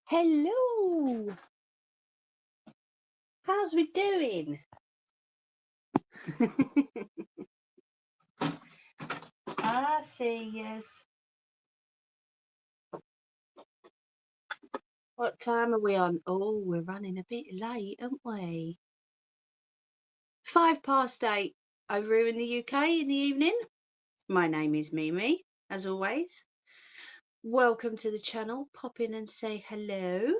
Hello, how's we doing? I see, yes. What time are we on? Oh, we're running a bit late, aren't we? 8:05 over here in the UK in the evening. My name is Mimi, as always. Welcome to the channel. Pop in and say hello.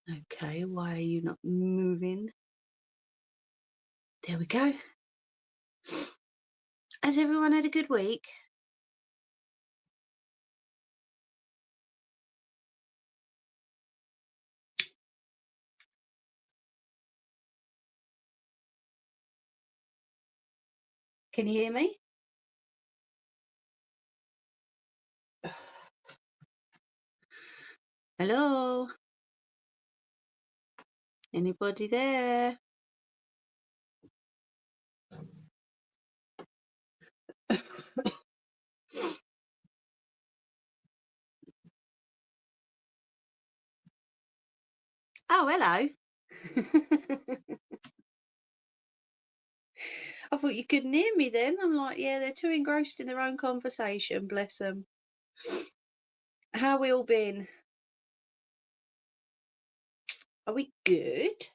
Okay, why are you not moving? There we go. Has everyone had a good week? Can you hear me? Hello? Anybody there? Oh, hello. I thought you couldn't hear me then. I'm like, yeah, they're too engrossed in their own conversation, bless them. How we all been? Are we good?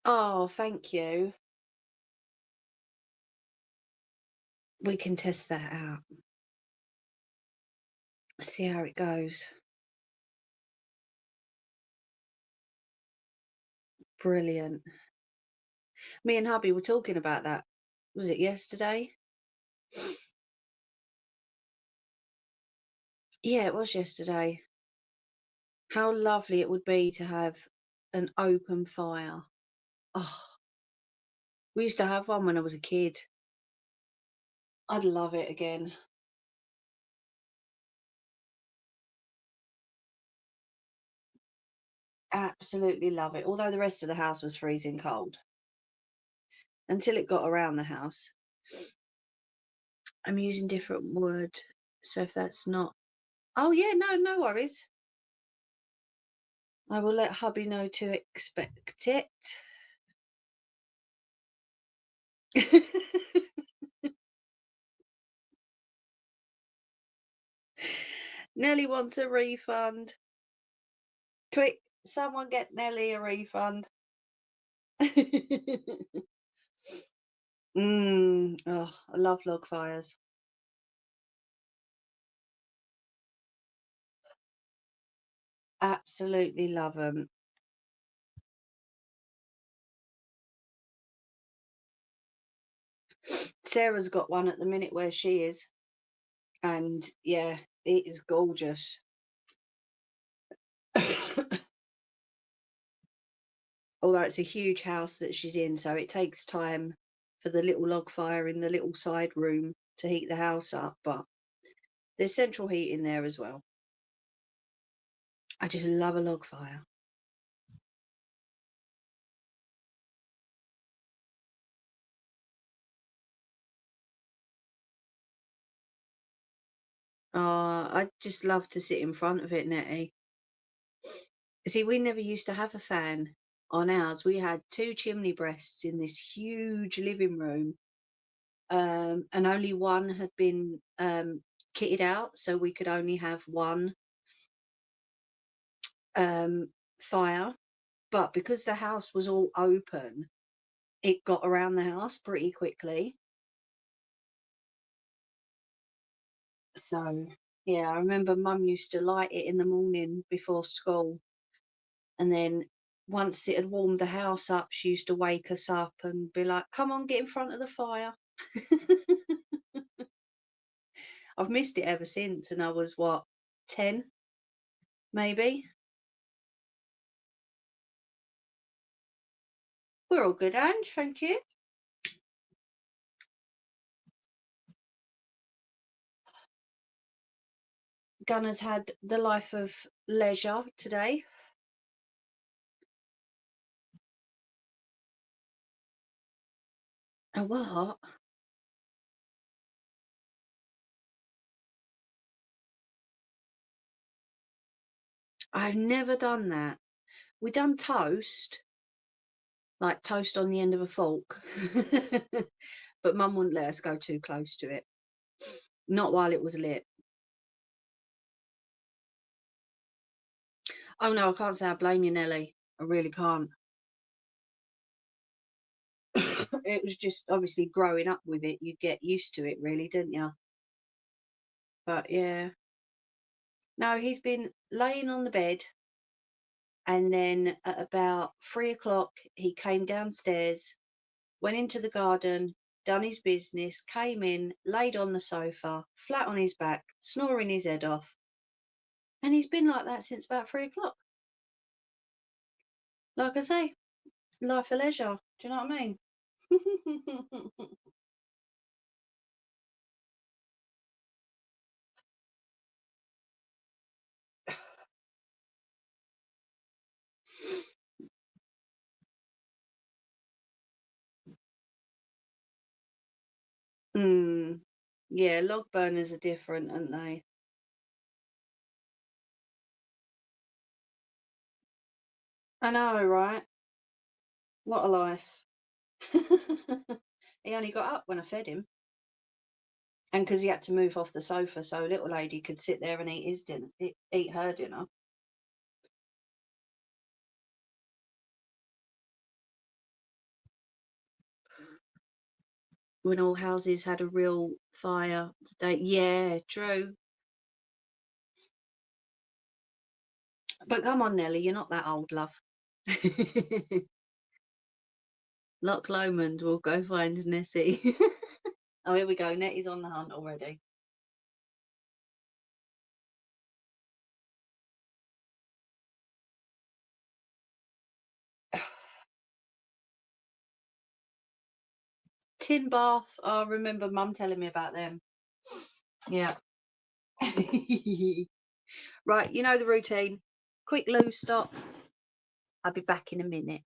Oh, thank you. We can test that out. See how it goes. Brilliant. Me and hubby were talking about that. Was it yesterday? Yeah, it was yesterday. How lovely it would be to have an open fire. Oh, we used to have one when I was a kid. I'd love it again. Absolutely love it. Although the rest of the house was freezing cold until it got around the house. I'm using different word, so if that's not... Oh yeah, no worries. I will let hubby know to expect it. Nelly wants a refund. Quick, someone get Nelly a refund. Oh, I love log fires. Absolutely love them. Sarah's got one at the minute where she is, and yeah, it is gorgeous. Although it's a huge house that she's in, so it takes time for the little log fire in the little side room to heat the house up, but there's central heating there as well. I just love a log fire. I just love to sit in front of it, Nettie. See, we never used to have a fan on ours. We had two chimney breasts in this huge living room, and only one had been kitted out, so we could only have one fire. But because the house was all open, it got around the house pretty quickly. So yeah, I remember mum used to light it in the morning before school, and then once it had warmed the house up, she used to wake us up and be like, come on, get in front of the fire. I've missed it ever since, and I was what, 10 maybe. We're all good, Ange, thank you. Gunner's had the life of leisure today. A what? I've never done that. We done toast, like toast on the end of a fork, but Mum wouldn't let us go too close to it. Not while it was lit. Oh no, I can't say I blame you, Nelly. I really can't. It was just obviously growing up with it, you get used to it, really, didn't you? But yeah. No, he's been laying on the bed, and then at about 3 o'clock, he came downstairs, went into the garden, done his business, came in, laid on the sofa, flat on his back, snoring his head off. And he's been like that since about 3 o'clock. Like I say, life of leisure. Do you know what I mean? Mm. Yeah, log burners are different, aren't they? I know, right? What a life. He only got up when I fed him. And because he had to move off the sofa so little lady could sit there and eat his dinner, eat her dinner. When all houses had a real fire today. Yeah, true. But come on, Nelly, you're not that old, love. Loch Lomond will go find Nessie. Oh, here we go. Nettie's on the hunt already. Tin bath. I remember Mum telling me about them. Yeah. Right, you know the routine. Quick loo stop. I'll be back in a minute.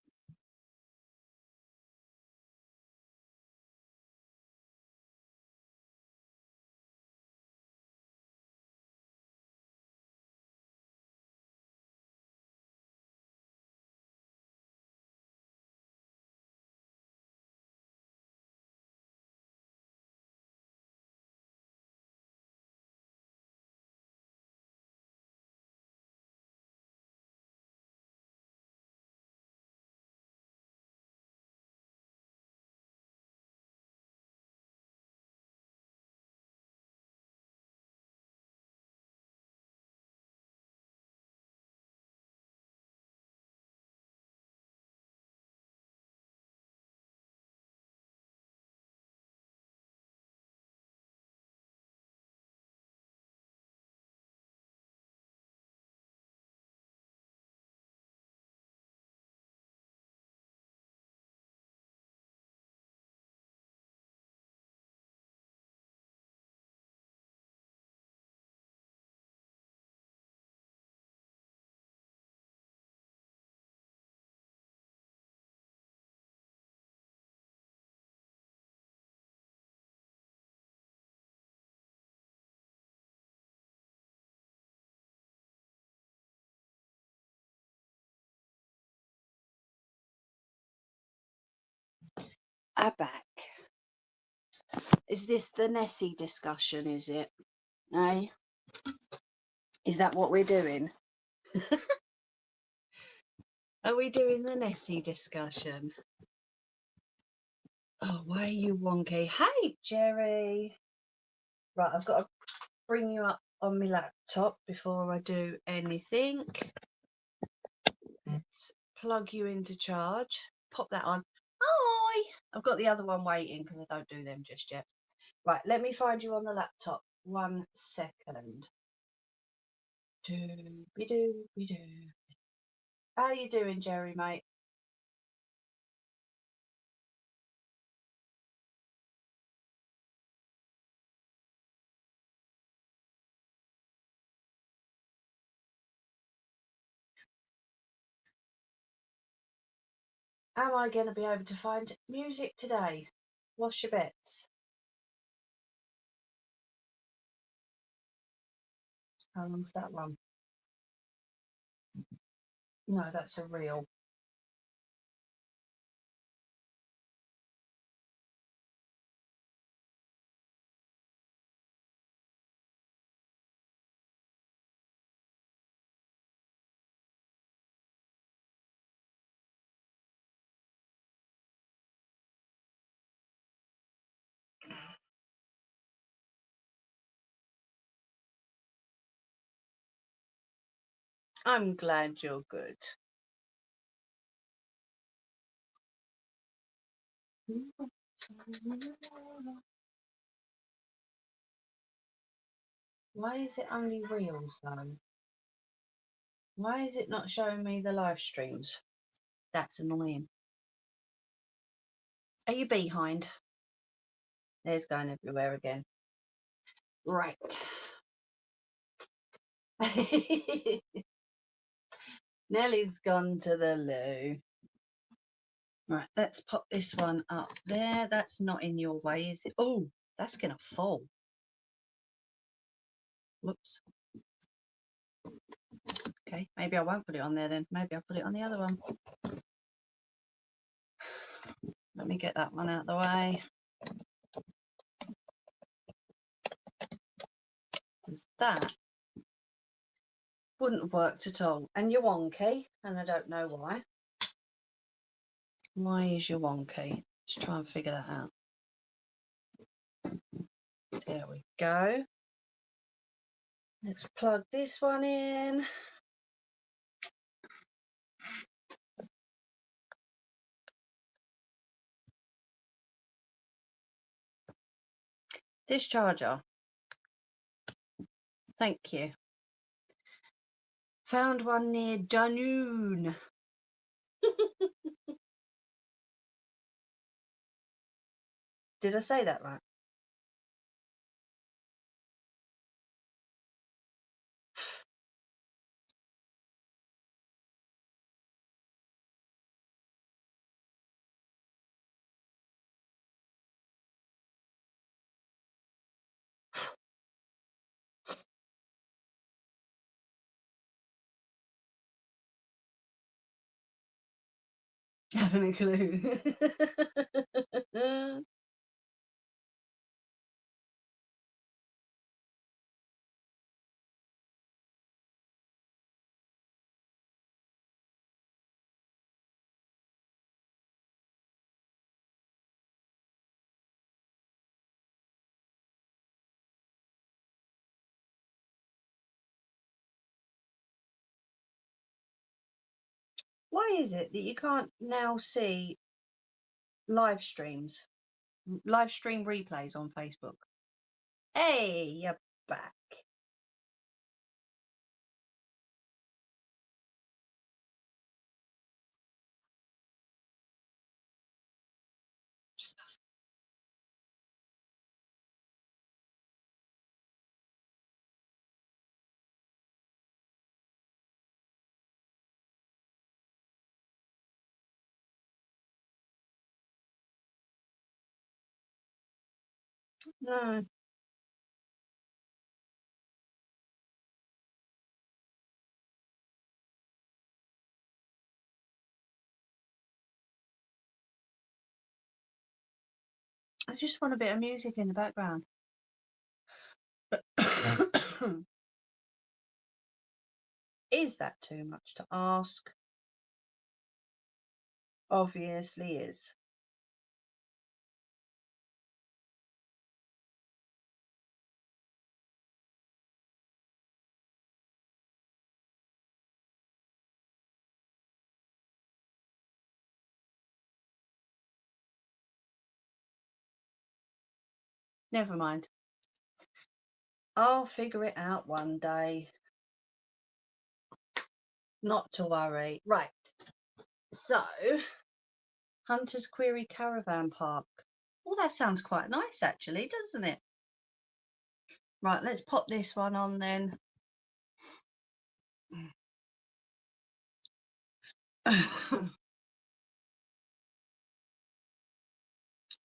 I'm back. Is this the Nessie discussion, is it? Eh? Is that what we're doing? Are we doing the Nessie discussion? Oh, why are you wonky? Hey, Jerry. Right, I've got to bring you up on my laptop before I do anything. Let's plug you into charge. Pop that on. Hi! I've got the other one waiting because I don't do them just yet. Right, let me find you on the laptop. 1 second. Doo-be-doo-be-doo. How you doing, Jerry, mate? Am I going to be able to find music today? What's your bets? How long's that one? No, that's a reel. I'm glad you're good. Why is it only reels though? Why is it not showing me the live streams? That's annoying. Are you behind? There's going everywhere again. Right. Nellie's gone to the loo. Right, let's pop this one up there. That's not in your way, is it? Oh, that's going to fall. Whoops. Okay, maybe I won't put it on there then. Maybe I'll put it on the other one. Let me get that one out of the way. Because that wouldn't have worked at all. And you're wonky, and I don't know why. Why is your wonky? Let's try and figure that out. There we go. Let's plug this one in. This charger. Thank you. Found one near Dunoon. Did I say that right? Having a clue. Why is it that you can't now see live streams, live stream replays on Facebook? Hey, you're back. No. I just want a bit of music in the background. Is that too much to ask? Obviously is. Never mind. I'll figure it out one day. Not to worry. Right. So, Hunter's Quarry Caravan Park. Well, that sounds quite nice, actually, doesn't it? Right, let's pop this one on then.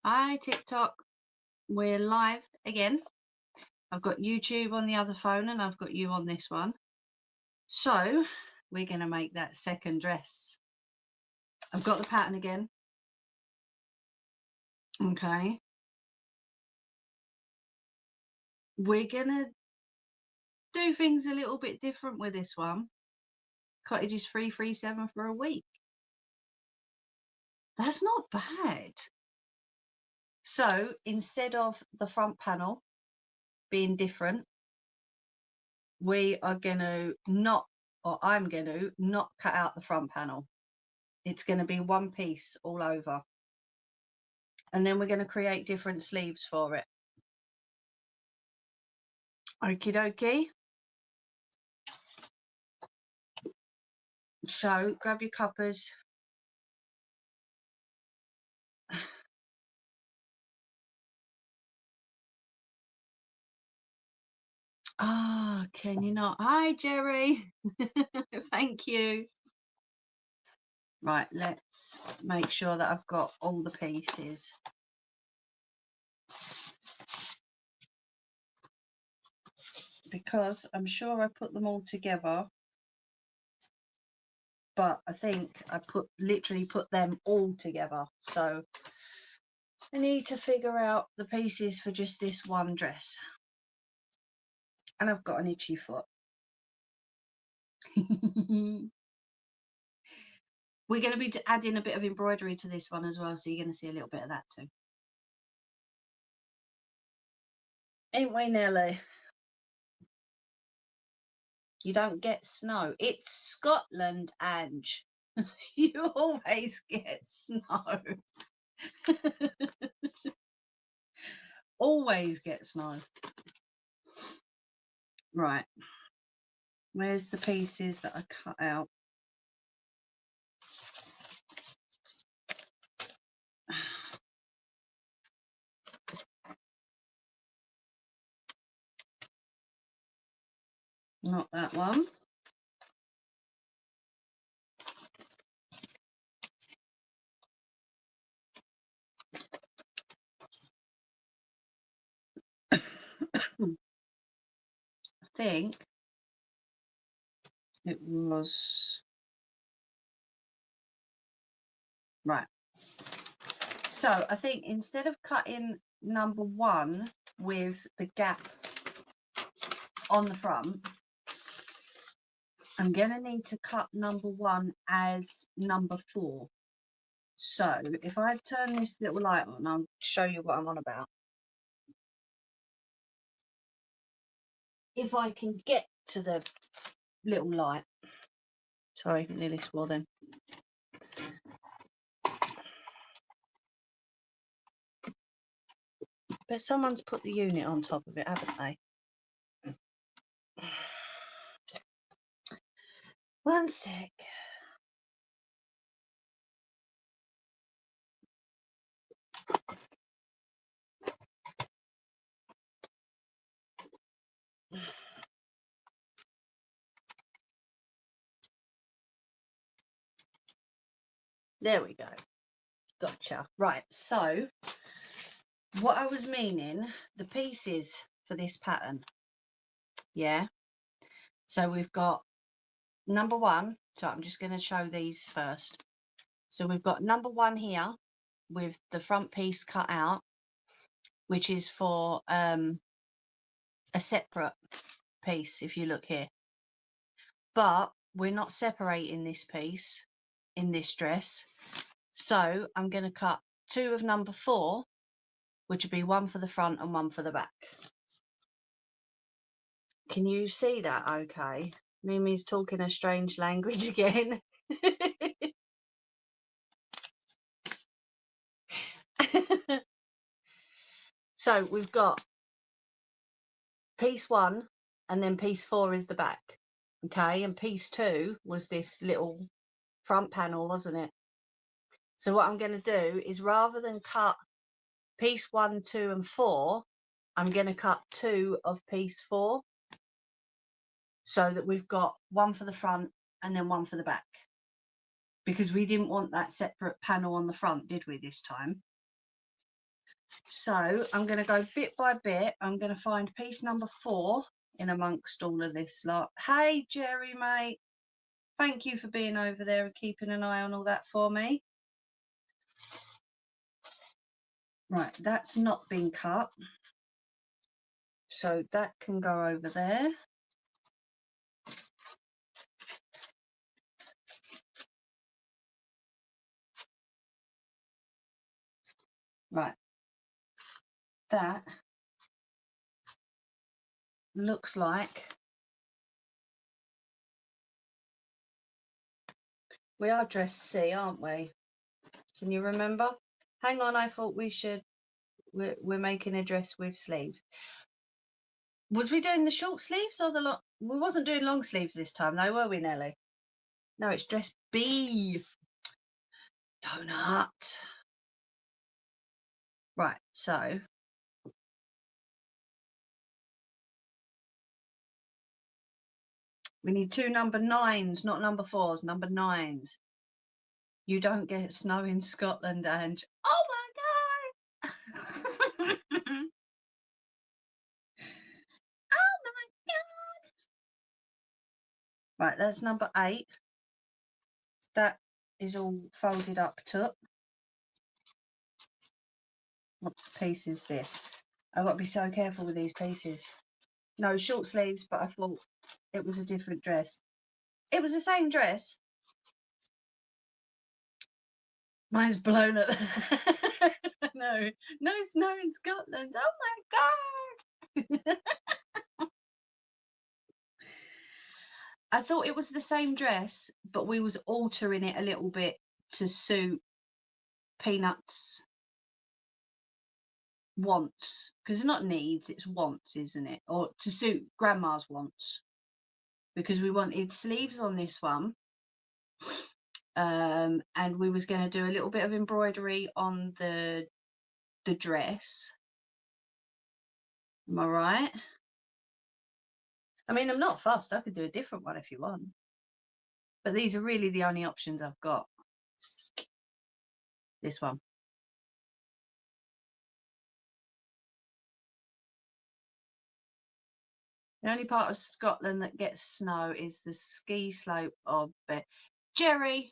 Hi TikTok, we're live again. I've got YouTube on the other phone and I've got you on this one. So we're going to make that second dress. I've got the pattern again. Okay. We're going to do things a little bit different with this one. Cottage is 337 for a week. That's not bad. So instead of the front panel being different, we are going to I'm going to not cut out the front panel. It's going to be one piece all over. And then we're going to create different sleeves for it. Okie dokie. So grab your cuppers. Ah, can you not? Hi, Jerry. Thank you. Right, let's make sure that I've got all the pieces. Because I'm sure I put them all together. But I think I literally put them all together. So I need to figure out the pieces for just this one dress. And I've got an itchy foot. We're going to be adding a bit of embroidery to this one as well, so you're going to see a little bit of that too. Ain't we, Nelly? You don't get snow. It's Scotland, Ange. You always get snow. Always get snow. Right. Where's the pieces that I cut out? Not that one. I think it was right. So I think instead of cutting number 1 with the gap on the front, I'm going to need to cut number 1 as number 4. So if I turn this little light on, I'll show you what I'm on about. If I can get to the little light. Sorry, nearly swore then. But someone's put the unit on top of it, haven't they? One sec. There we go. Gotcha. Right, so what I was meaning, the pieces for this pattern. Yeah. So we've got number 1. So I'm just going to show these first. So we've got number 1 here with the front piece cut out, which is for a separate piece if you look here. But we're not separating this piece in this dress. So I'm going to cut 2 of number 4, which would be 1 for the front and 1 for the back. Can you see that okay? Mimi's talking a strange language again. So we've got piece 1 and then piece 4 is the back. Okay, and piece 2 was this little front panel, wasn't it? So what I'm going to do is, rather than cut piece 1, 2 and 4, I'm going to cut 2 of piece 4, so that we've got 1 for the front and then 1 for the back, because we didn't want that separate panel on the front, did we, this time? So I'm going to go bit by bit. I'm going to find piece number 4 in amongst all of this lot. Hey, Jerry, mate. Thank you for being over there and keeping an eye on all that for me. Right, that's not been cut. So that can go over there. Right, that looks like we are dress C, aren't we? Can you remember? Hang on, I thought we should, we're making a dress with sleeves. Was we doing the short sleeves or the long? We wasn't doing long sleeves this time though, were we, Nelly? No, it's dress B. Donut. Right, so we need 2 number 9s, not number 4s, number 9s. You don't get snow in Scotland, Ange. Oh my God! Oh my God! Right, that's number 8. That is all folded up top. What piece is this? I've got to be so careful with these pieces. No, short sleeves, but I thought it was a different dress. It was the same dress. Mine's blown at no, no snow in Scotland. Oh my God. I thought it was the same dress, but we was altering it a little bit to suit Peanut's wants, because it's not needs, it's wants, isn't it? Or to suit Grandma's wants, because we wanted sleeves on this one, and we was going to do a little bit of embroidery on the dress. Am I right? I mean, I'm not fussed. I could do a different one if you want, but these are really the only options I've got. This one. The only part of Scotland that gets snow is the ski slope of Jerry,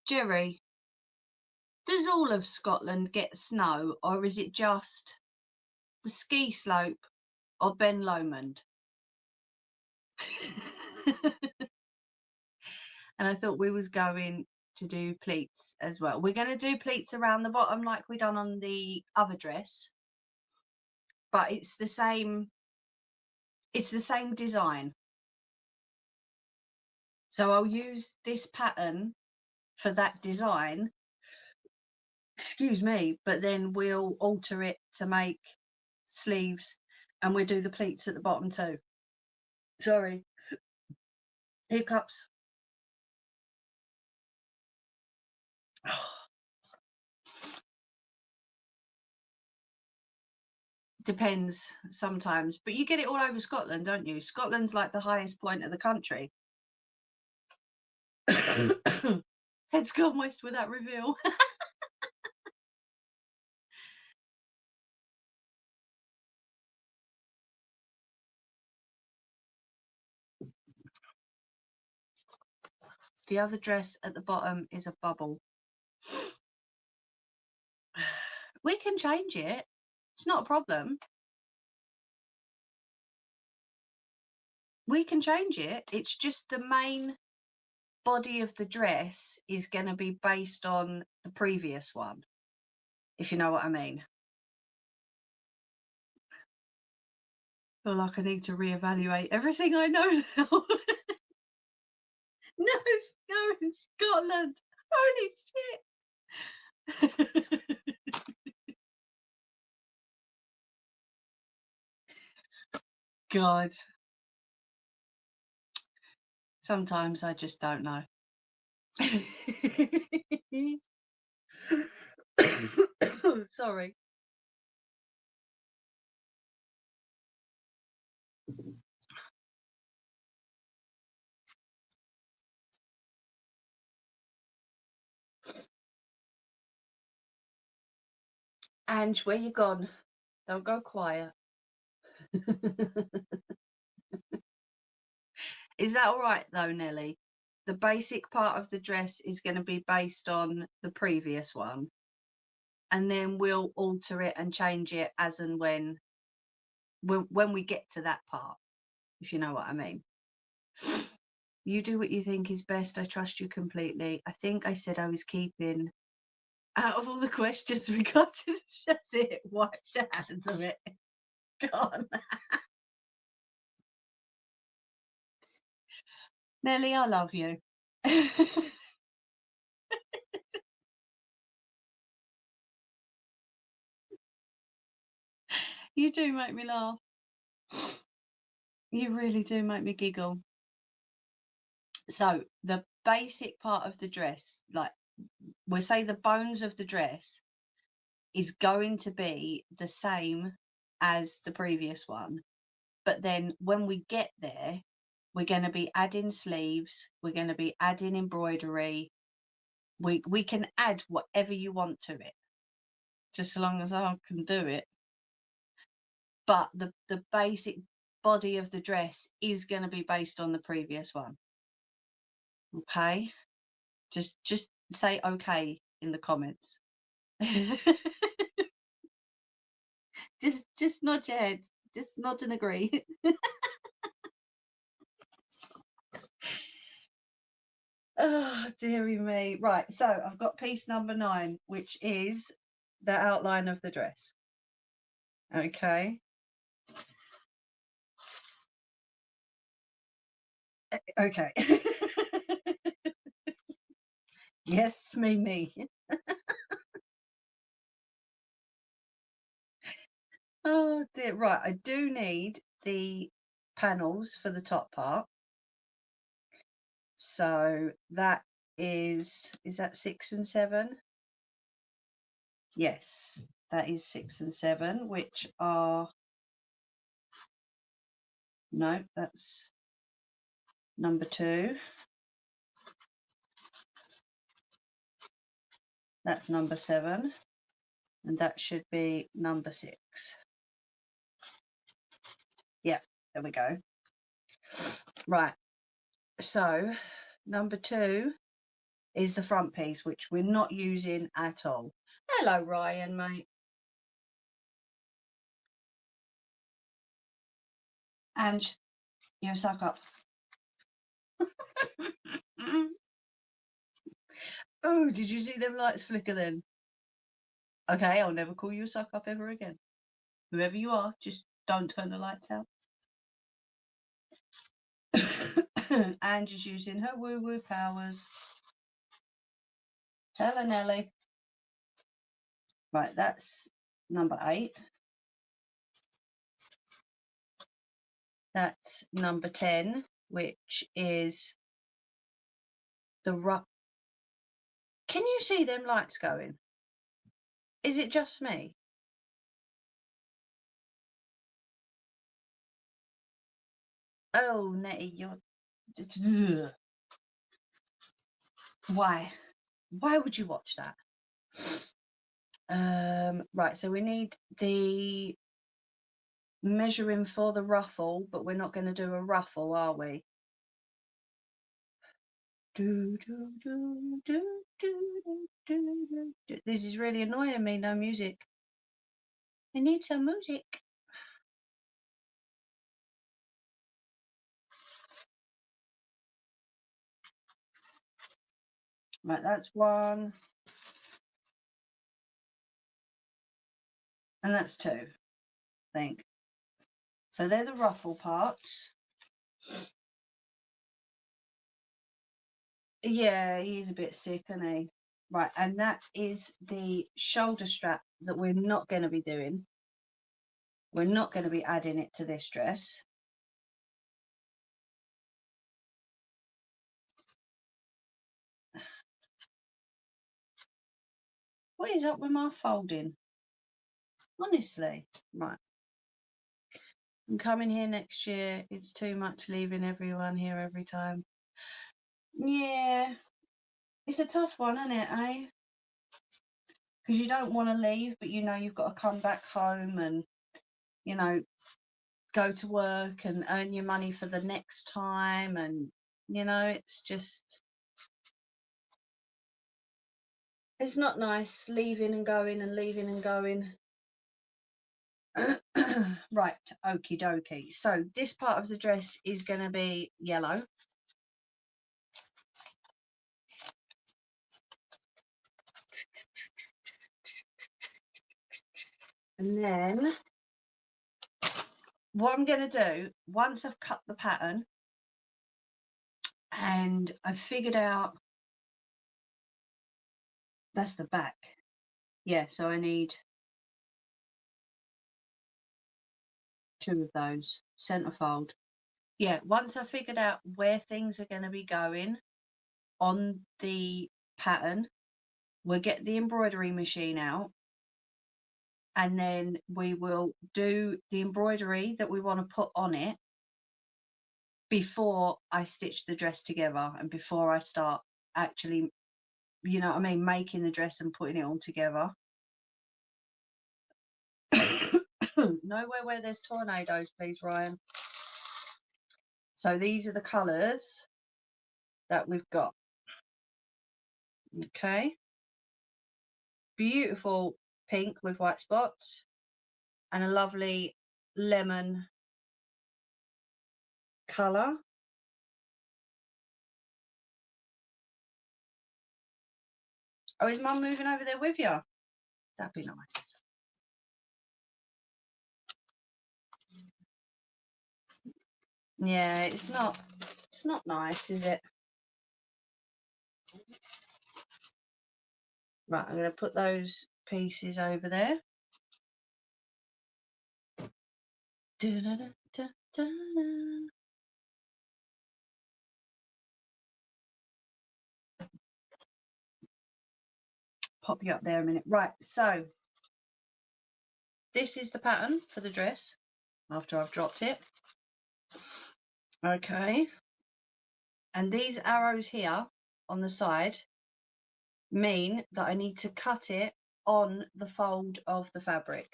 does all of Scotland get snow, or is it just the ski slope of Ben Lomond? And I thought we was going to do pleats as well. We're going to do pleats around the bottom like we done on the other dress, but it's the same design. So I'll use this pattern for that design, excuse me, but then we'll alter it to make sleeves, and we'll do the pleats at the bottom too. Sorry, hiccups. Depends sometimes, but you get it all over Scotland, don't you? Scotland's like the highest point of the country. Head's gone west with that reveal. The other dress at the bottom is a bubble. We can change it. It's not a problem. We can change it. It's just the main body of the dress is going to be based on the previous one, if you know what I mean. I feel like I need to reevaluate everything I know now. No snow in Scotland. Holy shit. God. Sometimes I just don't know. Sorry. Ange, where you gone? Don't go quiet. Is that all right though, Nelly? The basic part of the dress is going to be based on the previous one, and then we'll alter it and change it as and when we get to that part, if you know what I mean. You do what you think is best. I trust you completely. I think I said I was keeping out of all the questions we got to just it. Watch the hands of it. Go on. Nelly, I love you. You do make me laugh. You really do make me giggle. So the basic part of the dress, like we'll say the bones of the dress, is going to be the same as the previous one. But then when we get there, we're going to be adding sleeves, we're going to be adding embroidery. We can add whatever you want to it, just so long as I can do it. But the basic body of the dress is going to be based on the previous one. Okay? Just say okay in the comments. just nod your head. Just nod and agree. Oh, dearie me. Right, so I've got piece number 9, which is the outline of the dress. Okay. Okay. Yes, me. Oh dear. Right, I do need the panels for the top part. So that is that 6 and 7? Yes, that is 6 and 7, which are, no, that's number 2. That's number 7. And that should be number 6. Yeah, there we go. Right, so number 2 is the front piece, which we're not using at all. Hello, Ryan, mate. Ange, you suck up. Oh, did you see them lights flicker then? Okay, I'll never call you a suck up ever again. Whoever you are, just don't turn the lights out. Ange is using her woo-woo powers. Tell her, Nelly. Right, that's number 8. That's number 10, which is the rough. Can you see them lights going? Is it just me? Oh, Nettie, you're... Why? Why would you watch that? Right, so we need the measuring for the ruffle, but we're not going to do a ruffle, are we? This is really annoying me, no music. I need some music. Right, that's 1. And that's 2, I think. So they're the ruffle parts. Yeah, he's a bit sick, isn't he? Right, and that is the shoulder strap that we're not going to be doing. We're not going to be adding it to this dress. What is up with my folding? Honestly, right. I'm coming here next year. It's too much leaving everyone here every time. Yeah, it's a tough one, isn't it, eh? because you don't want to leave, but you know you've got to come back home and, you know, go to work and earn your money for the next time. And, you know, it's just, it's not nice leaving and going and leaving and going. Right, okie dokie. So this part of the dress is going to be yellow. And then what I'm going to do, once I've cut the pattern and I've figured out, that's the back. Yeah, so I need 2 of those, centerfold. Yeah, once I've figured out where things are going to be going on the pattern, we'll get the embroidery machine out, and then we will do the embroidery that we want to put on it before I stitch the dress together and before I start actually, you know what I mean, making the dress and putting it all together. Nowhere where there's tornadoes, please, Ryan. So these are the colours that we've got. Okay. Beautiful pink with white spots and a lovely lemon colour. Oh, is Mum moving over there with you? That'd be nice. Yeah, it's not nice, is it? Right, I'm going to put those pieces over there. Pop you up there a minute. Right, so this is the pattern for the dress after I've dropped it. Okay. And these arrows here on the side mean that I need to cut it on the fold of the fabric.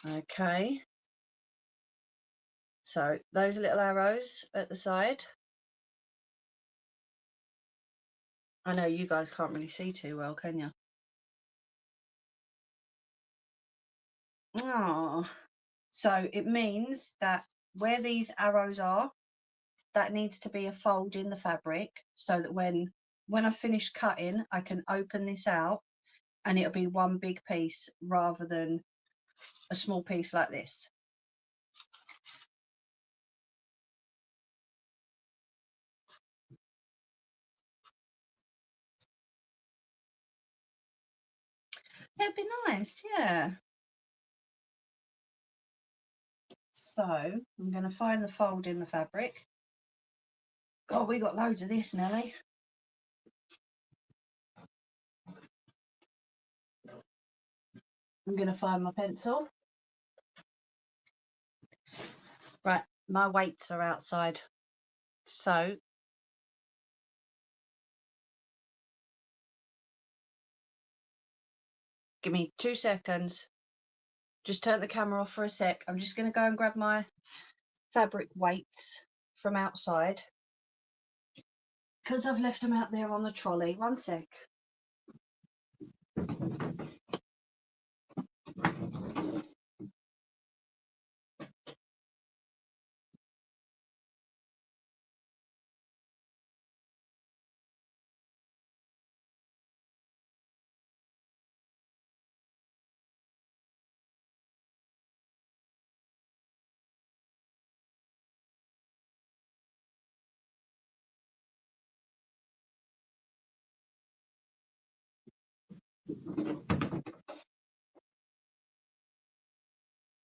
Okay. So those little arrows at the side. I know you guys can't really see too well, can you? Oh, so it means that where these arrows are, that needs to be a fold in the fabric so that when I finish cutting, I can open this out and it'll be one big piece rather than a small piece like this. It'd be nice, yeah. So I'm going to find the fold in the fabric. God, we got loads of this, Nelly. I'm going to find my pencil. Right, my weights are outside. So give me 2 seconds. Just turn the camera off for a sec. I'm just going to go and grab my fabric weights from outside because I've left them out there on the trolley. 1 sec.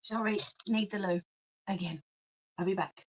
Sorry, need the loo again. I'll be back.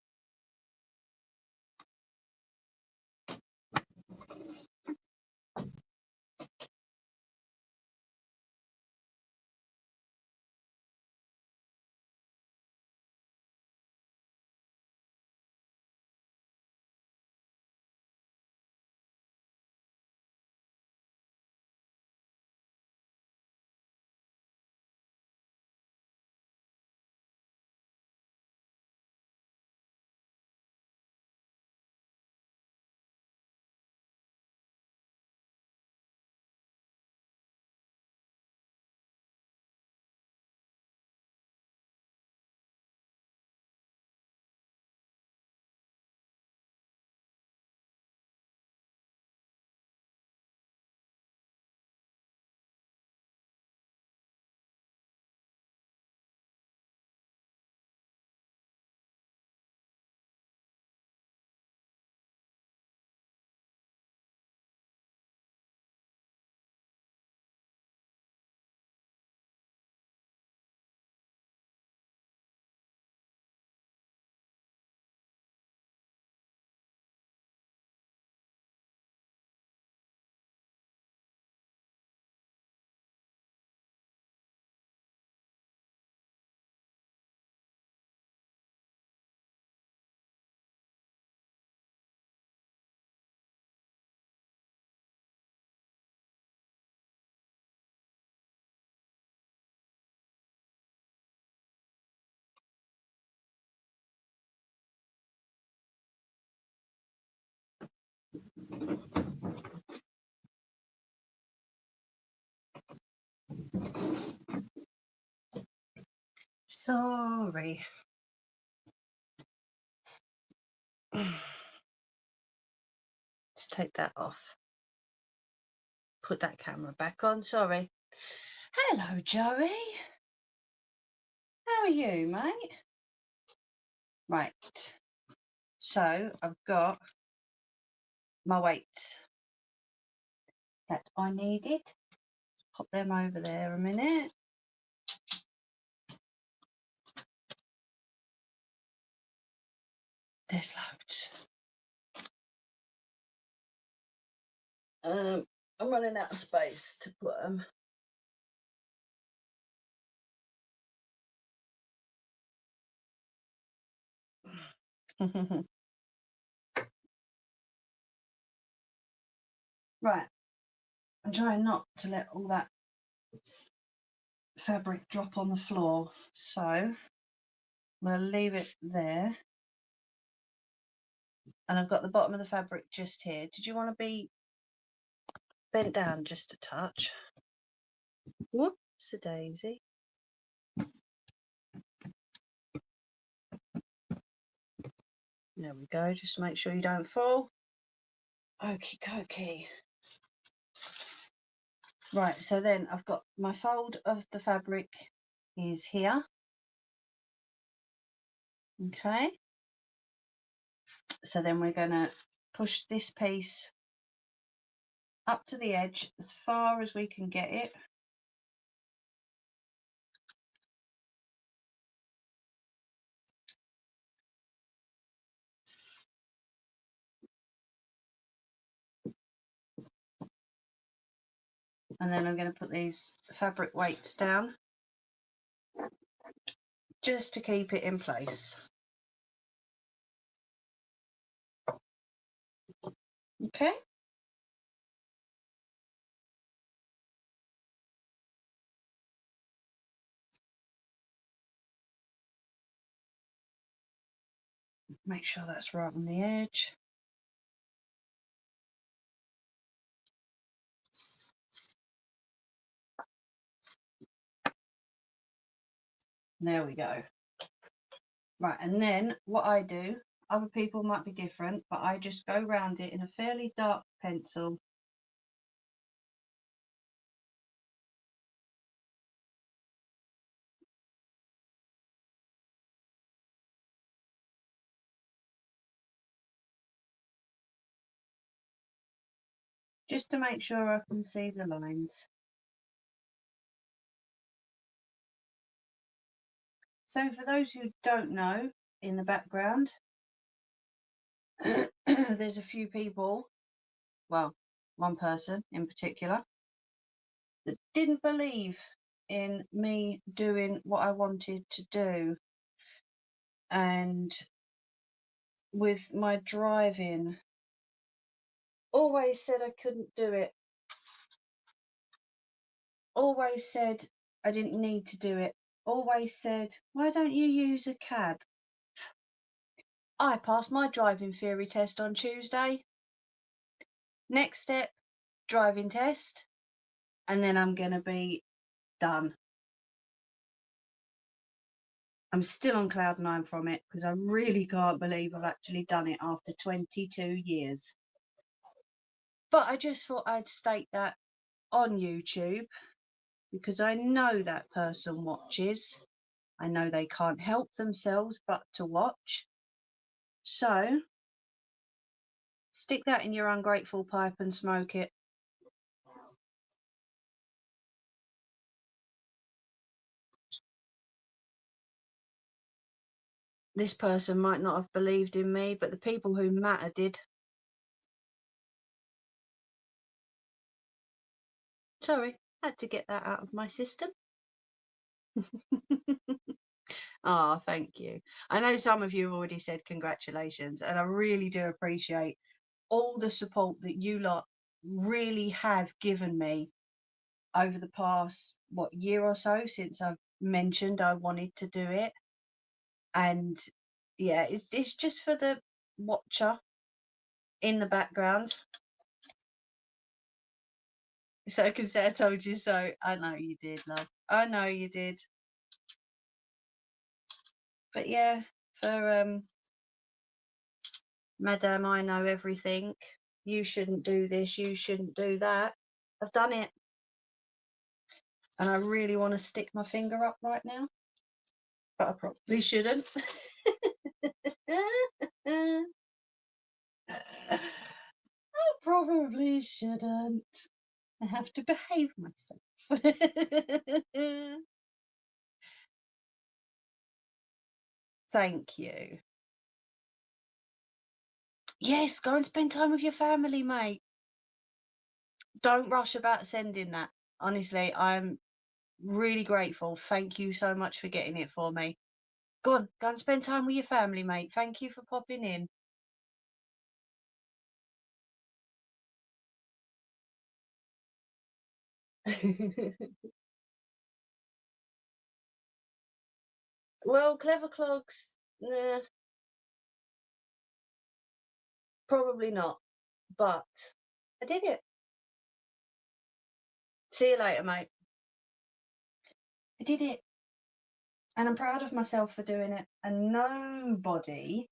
Sorry. Let's take that off. Put that camera back on. Sorry. Hello, Joey. How are you, mate? Right. So I've got my weights that I needed. Pop them over there a minute. There's loads. I'm running out of space to put them. Right. I'm trying not to let all that fabric drop on the floor. So I'm going to leave it there. And I've got the bottom of the fabric just here. Did you want to be bent down just a touch? Whoops, a daisy. There we go. Just make sure you don't fall. Okie dokie. Right, so then I've got my fold of the fabric is here. Okay. So then we're going to push this piece up to the edge as far as we can get it. And then I'm going to put these fabric weights down just to keep it in place. Okay. Make sure that's right on the edge. There we go. Right, and then what I do, other people might be different, but I just go round it in a fairly dark pencil. Just to make sure I can see the lines. So for those who don't know, in the background, there's a few people, well, one person in particular, that didn't believe in me doing what I wanted to do. And with my driving, always said I couldn't do it. Always said I didn't need to do it. Always said, why don't you use a cab? I passed my driving theory test on Tuesday. Next step, driving test. And then I'm going to be done. I'm still on cloud 9 from it because I really can't believe I've actually done it after 22 years. But I just thought I'd state that on YouTube because I know that person watches. I know they can't help themselves but to watch. So stick that in your ungrateful pipe and smoke it. This person might not have believed in me, but the people who matter did. Sorry, had to get that out of my system. Ah, thank you. I know some of you have already said congratulations, and I really do appreciate all the support that you lot really have given me over the past, year or so since I've mentioned I wanted to do it. And yeah, it's just for the watcher in the background. So I can say I told you so. I know you did, love. I know you did. But yeah, for Madame, I know everything. You shouldn't do this. You shouldn't do that. I've done it. And I really want to stick my finger up right now. But I probably shouldn't. I probably shouldn't. I have to behave myself. Thank you. Yes, go and spend time with your family, mate. Don't rush about sending that. Honestly, I'm really grateful. Thank you so much for getting it for me. Go and spend time with your family, mate. Thank you for popping in. Well, clever clogs, nah, probably not. But I did it. See you later, mate. I did it. And I'm proud of myself for doing it. And nobody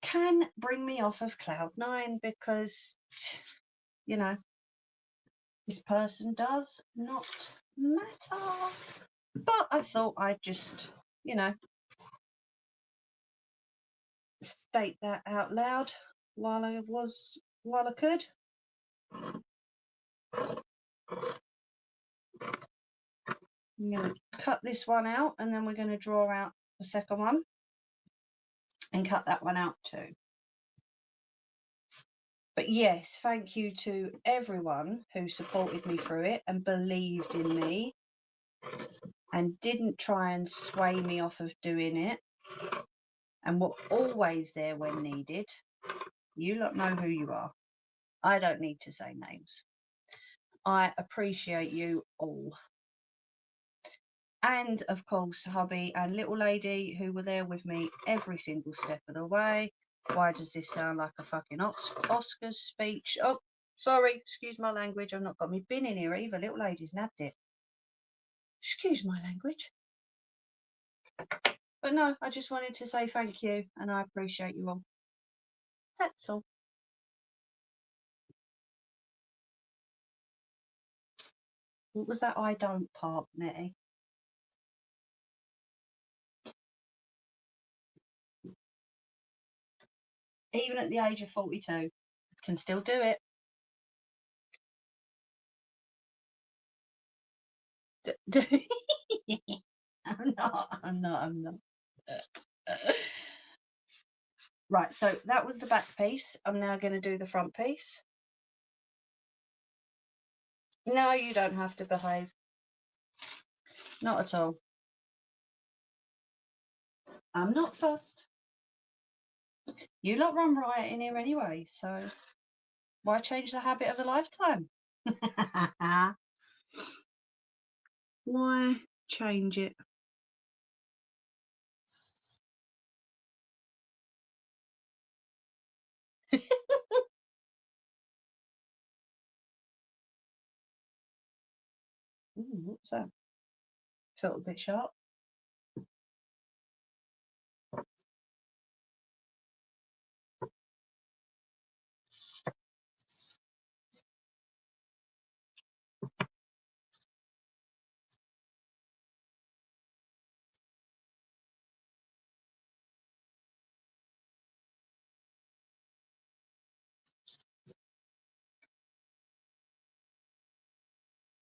can bring me off of cloud nine because, you know, this person does not matter. But I thought I'd just, you know, state that out loud while I could. I'm going to cut this one out and then we're going to draw out the second one and cut that one out too. But yes, thank you to everyone who supported me through it and believed in me and didn't try and sway me off of doing it and were always there when needed. You lot know who you are. I don't need to say names. I appreciate you all. And of course, hubby and little lady who were there with me every single step of the way. Why does this sound like a fucking Oscars speech? Oh, sorry, excuse my language. I've not got my bin in here either. Little lady's nabbed it. Excuse my language. But no, I just wanted to say thank you and I appreciate you all. That's all. What was that I don't part, Nettie? Even at the age of 42, can still do it. I'm not. Right, so that was the back piece. I'm now going to do the front piece. No, you don't have to behave. Not at all. I'm not fussed. You lot run riot in here anyway, so why change the habit of a lifetime? Why change it? Ooh, what's that? Felt a bit sharp.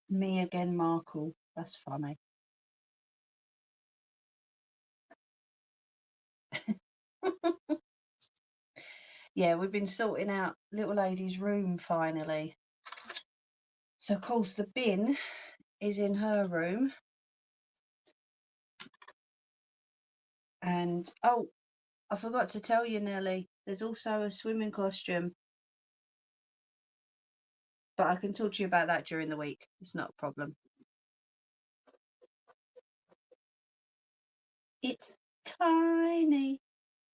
Me again, Markle. That's funny. Yeah, we've been sorting out little lady's room finally. So, of course, the bin is in her room. And, oh, I forgot to tell you, Nelly, there's also a swimming costume. But I can talk to you about that during the week. It's not a problem. It's tiny.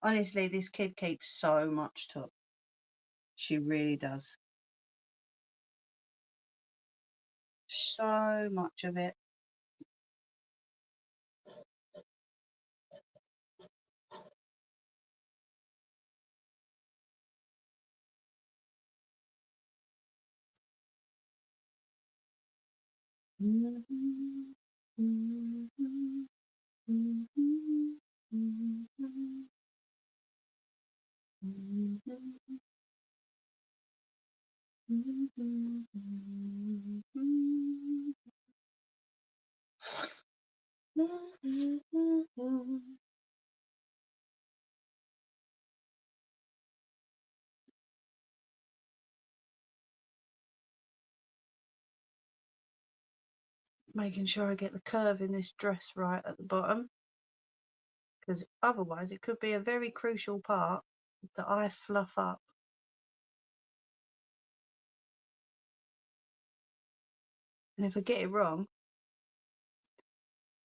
Honestly, this kid keeps so much tuck. She really does. So much of it. Making sure I get the curve in this dress right at the bottom, because otherwise it could be a very crucial part that I fluff up. And if I get it wrong,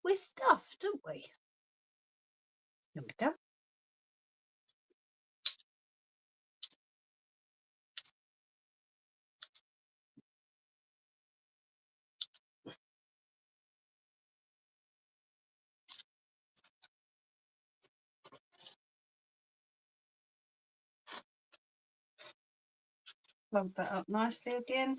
we're stuffed, don't we? Here we go. Plug that up nicely again.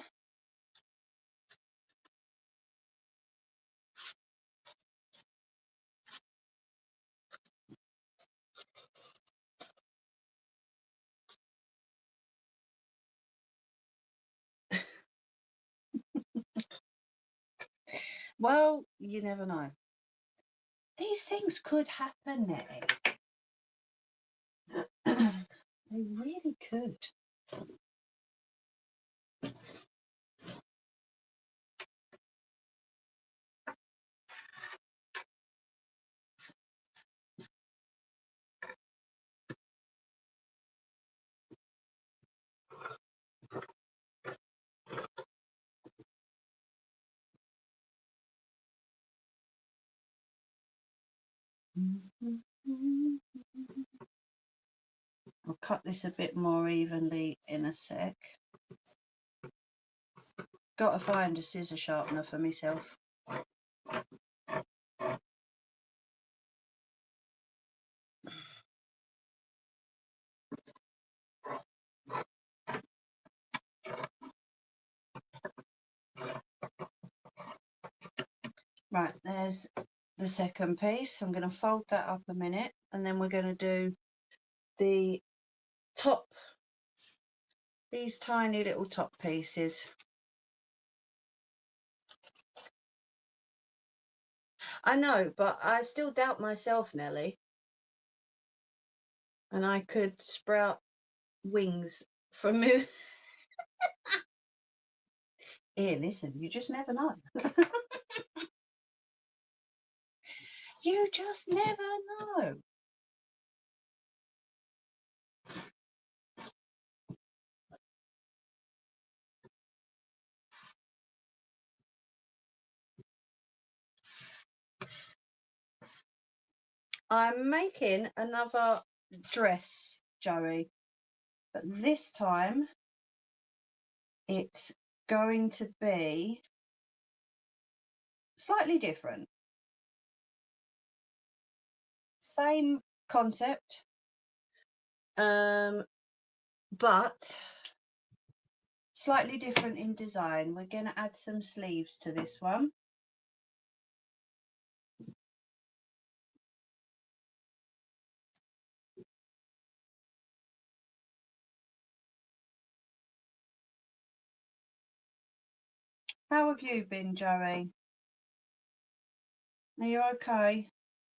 Well, you never know. These things could happen, Nettie. They really could. I'll cut this a bit more evenly in a sec. Got to find a scissor sharpener for myself. Right, there's the second piece. I'm going to fold that up a minute, and then we're going to do the top, these tiny little top pieces. I know, but I still doubt myself, Nelly. And I could sprout wings from me. Here, listen, you just never know. You just never know. I'm making another dress, Joey, but this time it's going to be slightly different. Same concept, but slightly different in design. We're going to add some sleeves to this one. How have you been, Joey? Are you okay?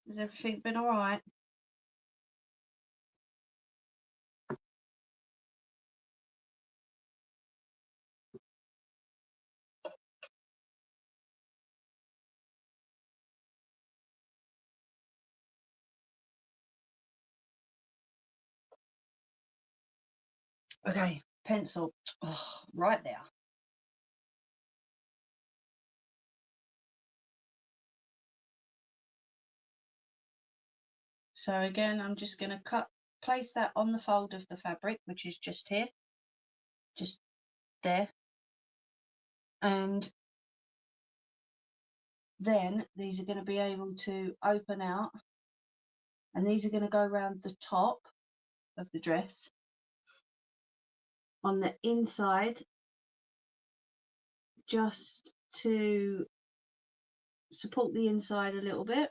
Has everything been all right? Okay, pencil. Oh, right there. So again, I'm just going to place that on the fold of the fabric, which is just here, just there. And then these are going to be able to open out, and these are going to go around the top of the dress. On the inside, just to support the inside a little bit.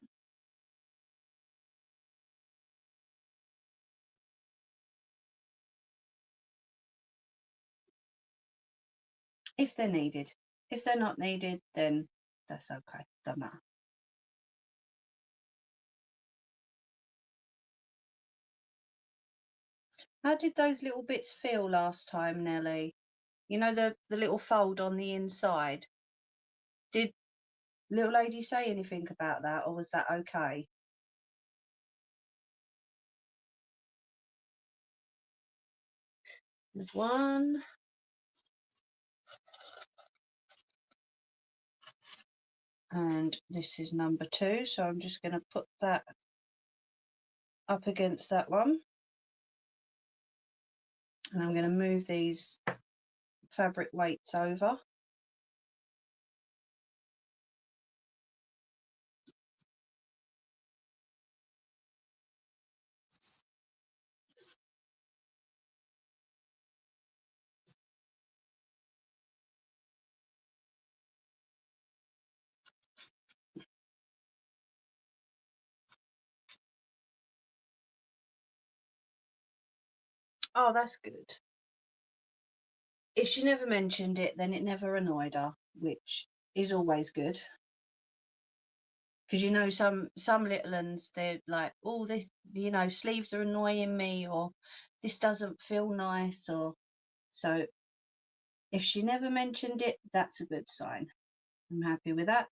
If they're needed. If they're not needed, then that's okay, don't matter. How did those little bits feel last time, Nelly? You know, the little fold on the inside. Did little lady say anything about that, or was that okay? There's one. And this is number 2, so I'm just going to put that up against that one. And I'm going to move these fabric weights over. Oh, that's good. If she never mentioned it, then it never annoyed her, which is always good. Because you know, some little ones, they're like, oh, this, you know, sleeves are annoying me, or this doesn't feel nice, or so. If she never mentioned it, that's a good sign. I'm happy with that.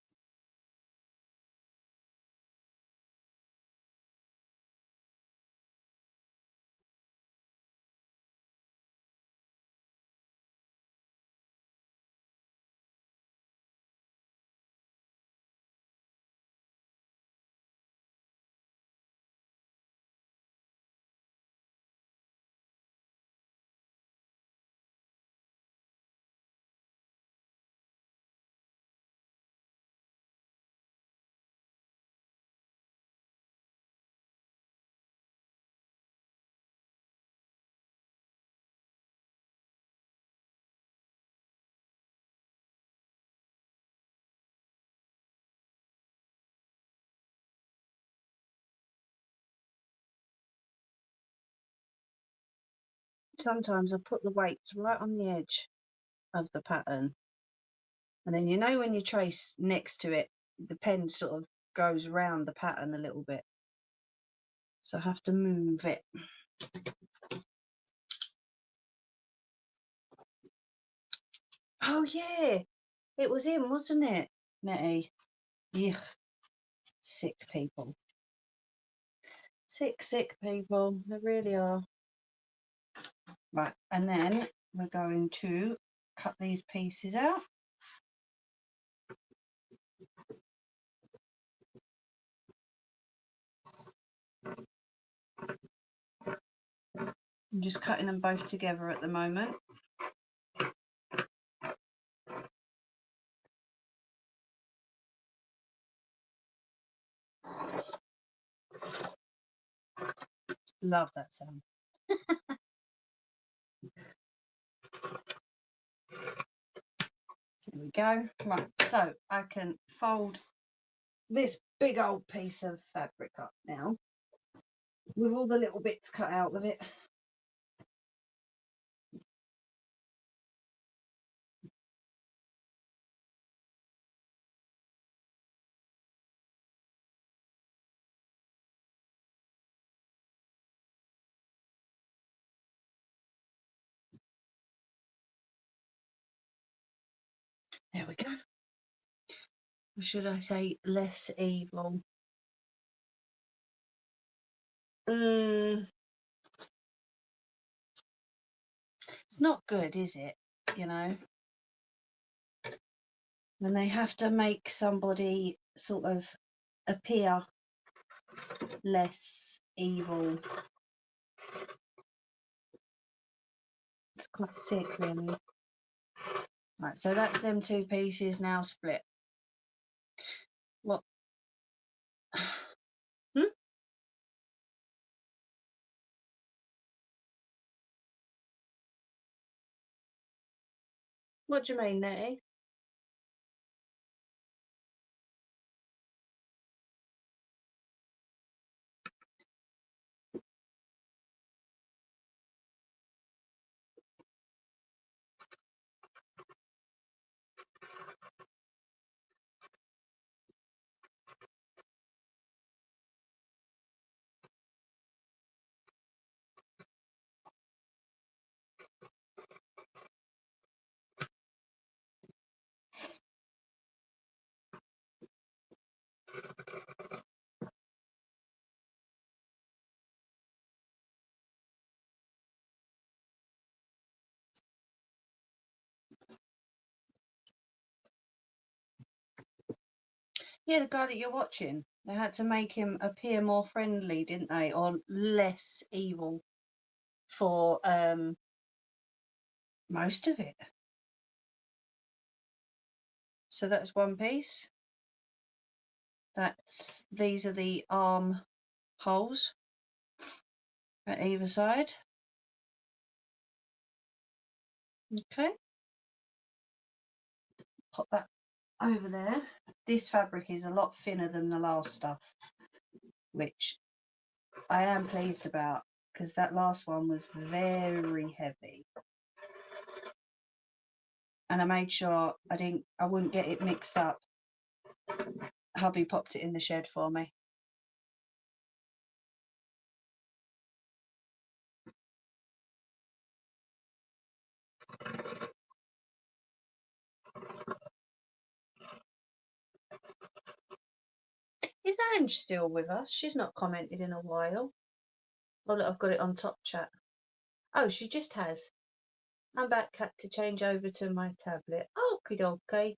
Sometimes I put the weights right on the edge of the pattern, and then you know when you trace next to it, the pen sort of goes around the pattern a little bit, so I have to move it. Oh yeah, it was him, wasn't it, Nettie? Yuck. Sick people. Sick people, they really are. Right, and then we're going to cut these pieces out. I'm just cutting them both together at the moment. Love that sound. There we go. Right, so I can fold this big old piece of fabric up now with all the little bits cut out of it. There we go. Or should I say less evil? It's not good, is it? You know, when they have to make somebody sort of appear less evil. It's quite sick, really. Right, so that's them 2 pieces now split. What? Hmm? What do you mean, Nettie? Yeah, the guy that you're watching. They had to make him appear more friendly, didn't they? Or less evil for most of it. So that's one piece. These are the arm holes at either side. Okay. Pop that over there. This fabric is a lot thinner than the last stuff, which I am pleased about, because that last one was very heavy. And I made sure I wouldn't get it mixed up. Hubby popped it in the shed for me. Is Ange still with us? She's not commented in a while. Oh, look, I've got it on top chat. Oh, she just has. I'm back, Kat, to change over to my tablet. Okie dokie.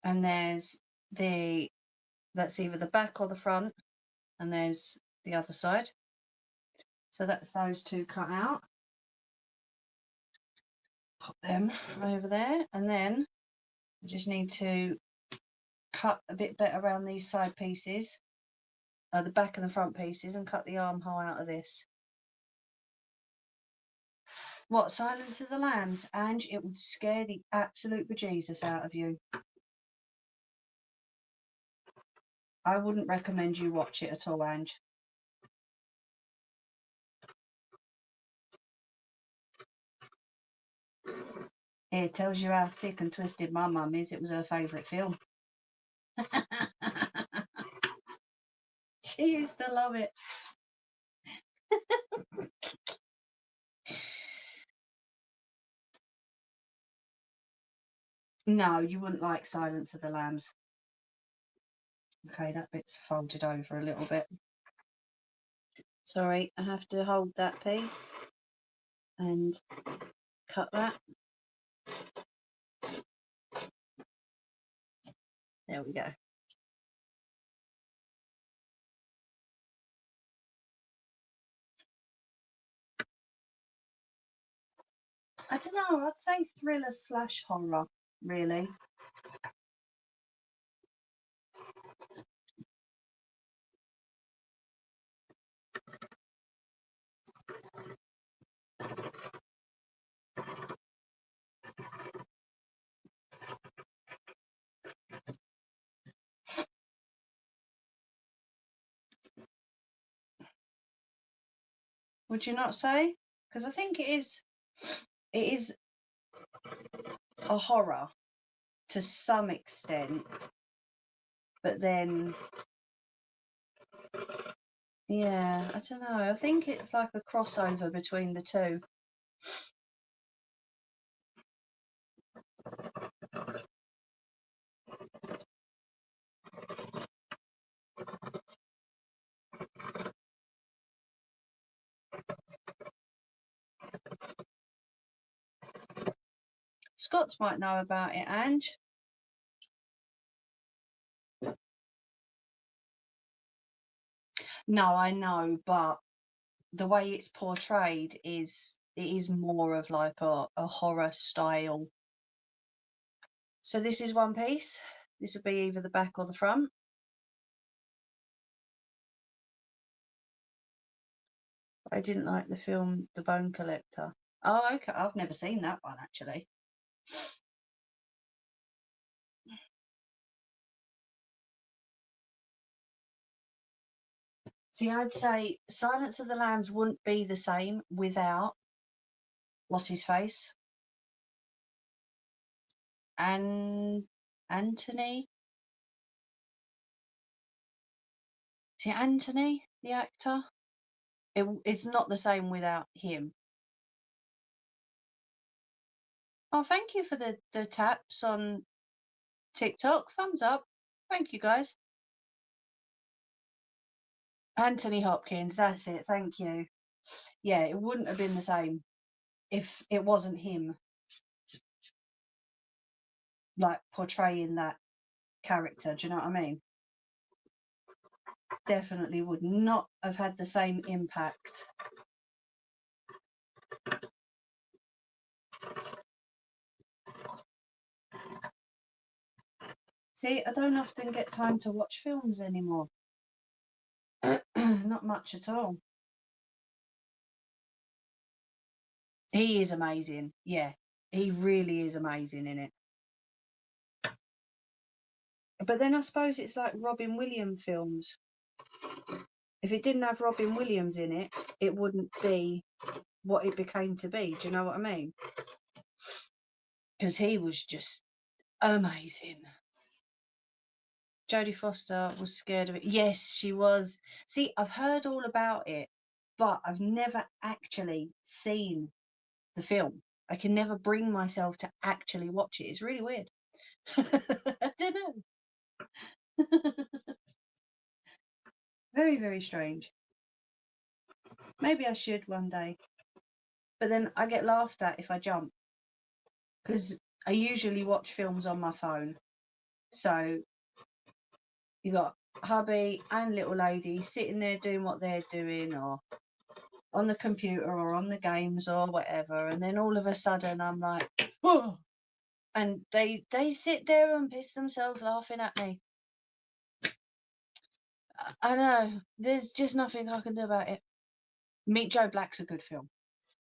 And there's that's either the back or the front, and there's the other side. So that's those two cut out. Pop them over there, and then I just need to cut a bit better around these side pieces, the back and the front pieces, and cut the armhole out of this. What, Silence of the Lambs? Ange, it would scare the absolute bejesus out of you. I wouldn't recommend you watch it at all, Ange. It tells you how sick and twisted my mum is. It was her favourite film. She used to love it. No, you wouldn't like Silence of the Lambs. Okay, that bit's folded over a little bit. Sorry, I have to hold that piece and cut that. There we go. I don't know, I'd say thriller / horror, really. Would you not say? Because I think it is a horror to some extent, but then, yeah, I don't know. I think it's like a crossover between the two. Scots might know about it, Ange. No, I know, but the way it's portrayed it is more of like a horror style. So this is one piece. This would be either the back or the front. I didn't like the film The Bone Collector. Oh, okay. I've never seen that one, actually. See, I'd say Silence of the Lambs wouldn't be the same without what's his face, and Anthony. Is it Anthony, the actor? It's not the same without him. Oh, thank you for the taps on TikTok. Thumbs up. Thank you, guys. Anthony Hopkins, that's it. Thank you. Yeah, it wouldn't have been the same if it wasn't him, like, portraying that character. Do you know what I mean? Definitely would not have had the same impact. See, I don't often get time to watch films anymore. Not much at all. He is amazing. Yeah, he really is amazing in it. But then I suppose it's like Robin Williams films. If it didn't have Robin Williams in it, it wouldn't be what it became to be. Do you know what I mean? Because he was just amazing. Jodie Foster was scared of it. Yes, she was. See, I've heard all about it, but I've never actually seen the film. I can never bring myself to actually watch it. It's really weird. I don't know. Very, very strange. Maybe I should one day. But then I get laughed at if I jump. Because I usually watch films on my phone. So you got hubby and little lady sitting there doing what they're doing, or on the computer or on the games or whatever, and then all of a sudden I'm like, whoa, and they sit there and piss themselves laughing at me. I know, there's just nothing I can do about it. Meet Joe Black's a good film.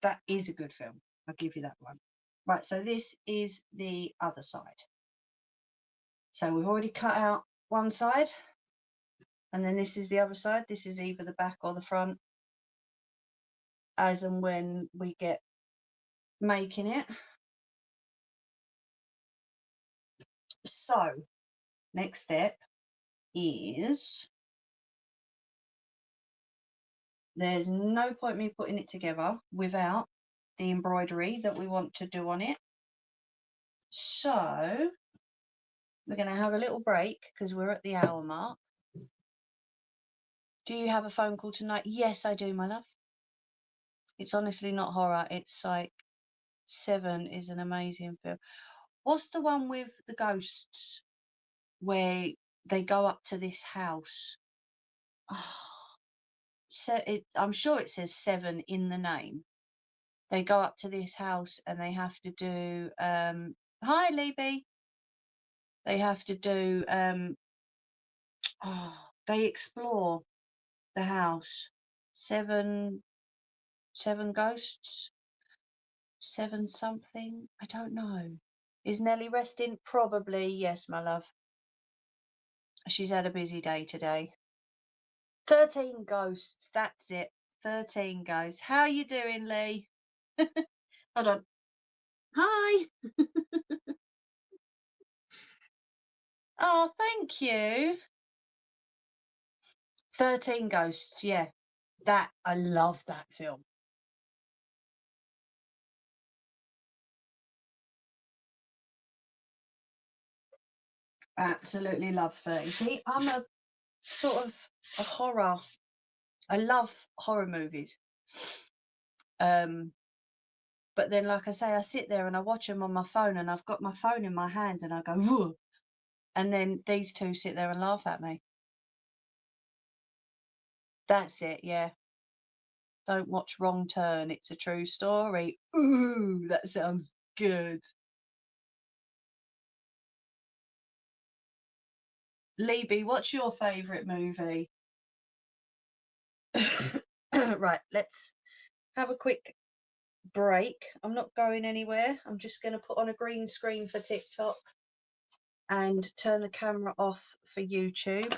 That is a good film. I'll give you that one. Right, so this is the other side. So we've already cut out one side, and then this is the other side. This is either the back or the front, as and when we get making it. So next step is, there's no point me putting it together without the embroidery that we want to do on it. So we're going to have a little break because we're at the hour mark. Do you have a phone call tonight? Yes, I do, my love. It's honestly not horror. It's like Seven is an amazing film. What's the one with the ghosts where they go up to this house? Oh, I'm sure it says Seven in the name. They go up to this house and they have to do hi Libby. They have to do they explore the house. Seven ghosts, seven something, I don't know. Is Nelly resting? Probably, yes, my love. She's had a busy day today. 13 ghosts, that's it. 13 ghosts. How are you doing, Lee? Hold on. Hi. Oh, thank you. 13 Ghosts, yeah. That, I love that film. Absolutely love 30. See, I'm a sort of a horror. I love horror movies. But then, like I say, I sit there and I watch them on my phone, and I've got my phone in my hand and I go, whoa. And then these two sit there and laugh at me. That's it, yeah. Don't watch Wrong Turn. It's a true story. Ooh, that sounds good. Libby, what's your favourite movie? Right, let's have a quick break. I'm not going anywhere. I'm just going to put on a green screen for TikTok and turn the camera off for YouTube.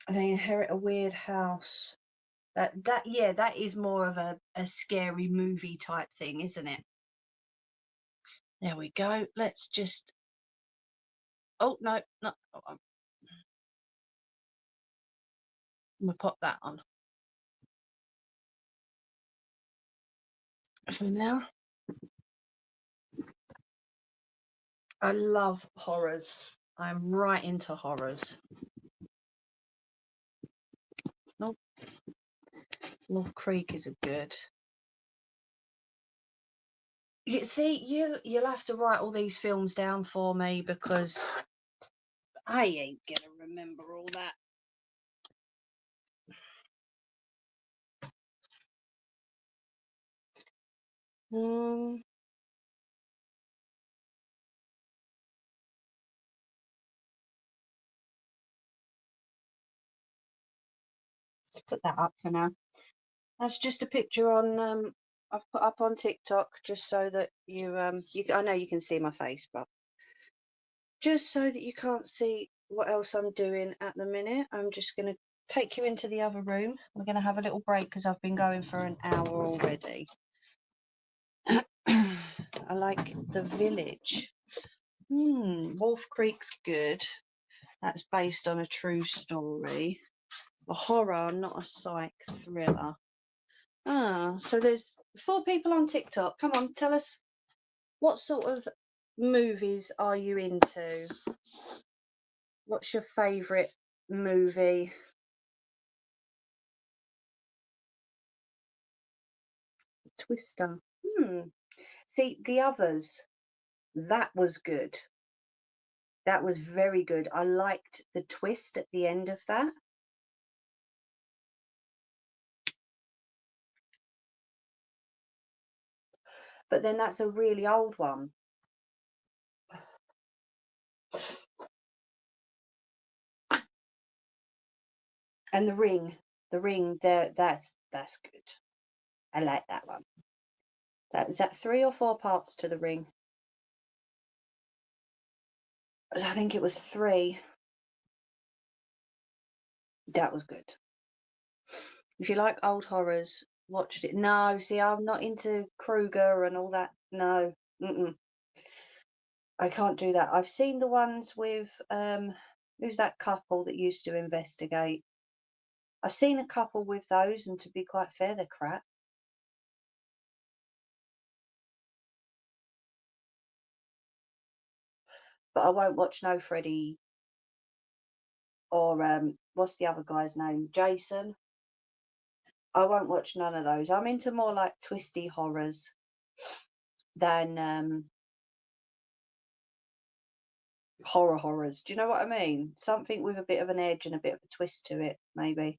They inherit a weird house. Yeah, that is more of a scary movie type thing, isn't it? There we go. Let's just... Oh, no, no. I'm going to pop that on for now. I love horrors. I'm right into horrors. Nope. Wolf Creek is a good... You see, you'll have to write all these films down for me, because I ain't gonna remember all that. Put that up for now. That's just a picture on I've put up on TikTok, just so that you I know you can see my face, but just so that you can't see what else I'm doing at the minute, I'm just going to take you into the other room. We're going to have a little break because I've been going for an hour already. I like The Village. Wolf Creek's good. That's based on a true story. A horror, not a psych thriller. So there's 4 people on TikTok. Come on, tell us, what sort of movies are you into? What's your favourite movie? Twister. See, The Others, that was good. That was very good. I liked the twist at the end of that. But then that's a really old one. And The Ring, that's good. I like that one. Is that 3 or 4 parts to The Ring? I think it was 3. That was good. If you like old horrors, watched it. No, see, I'm not into Kruger and all that. No, I can't do that. I've seen the ones with who's that couple that used to investigate? I've seen a couple with those, and to be quite fair, they're crap. But I won't watch no Freddy or what's the other guy's name? Jason. I won't watch none of those. I'm into more like twisty horrors than horrors. Do you know what I mean? Something with a bit of an edge and a bit of a twist to it, maybe.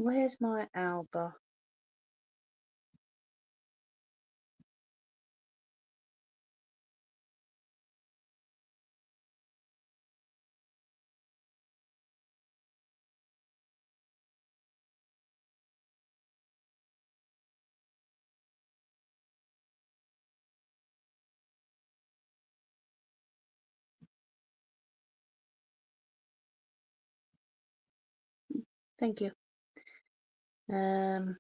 Where's my Alba? Thank you. Where's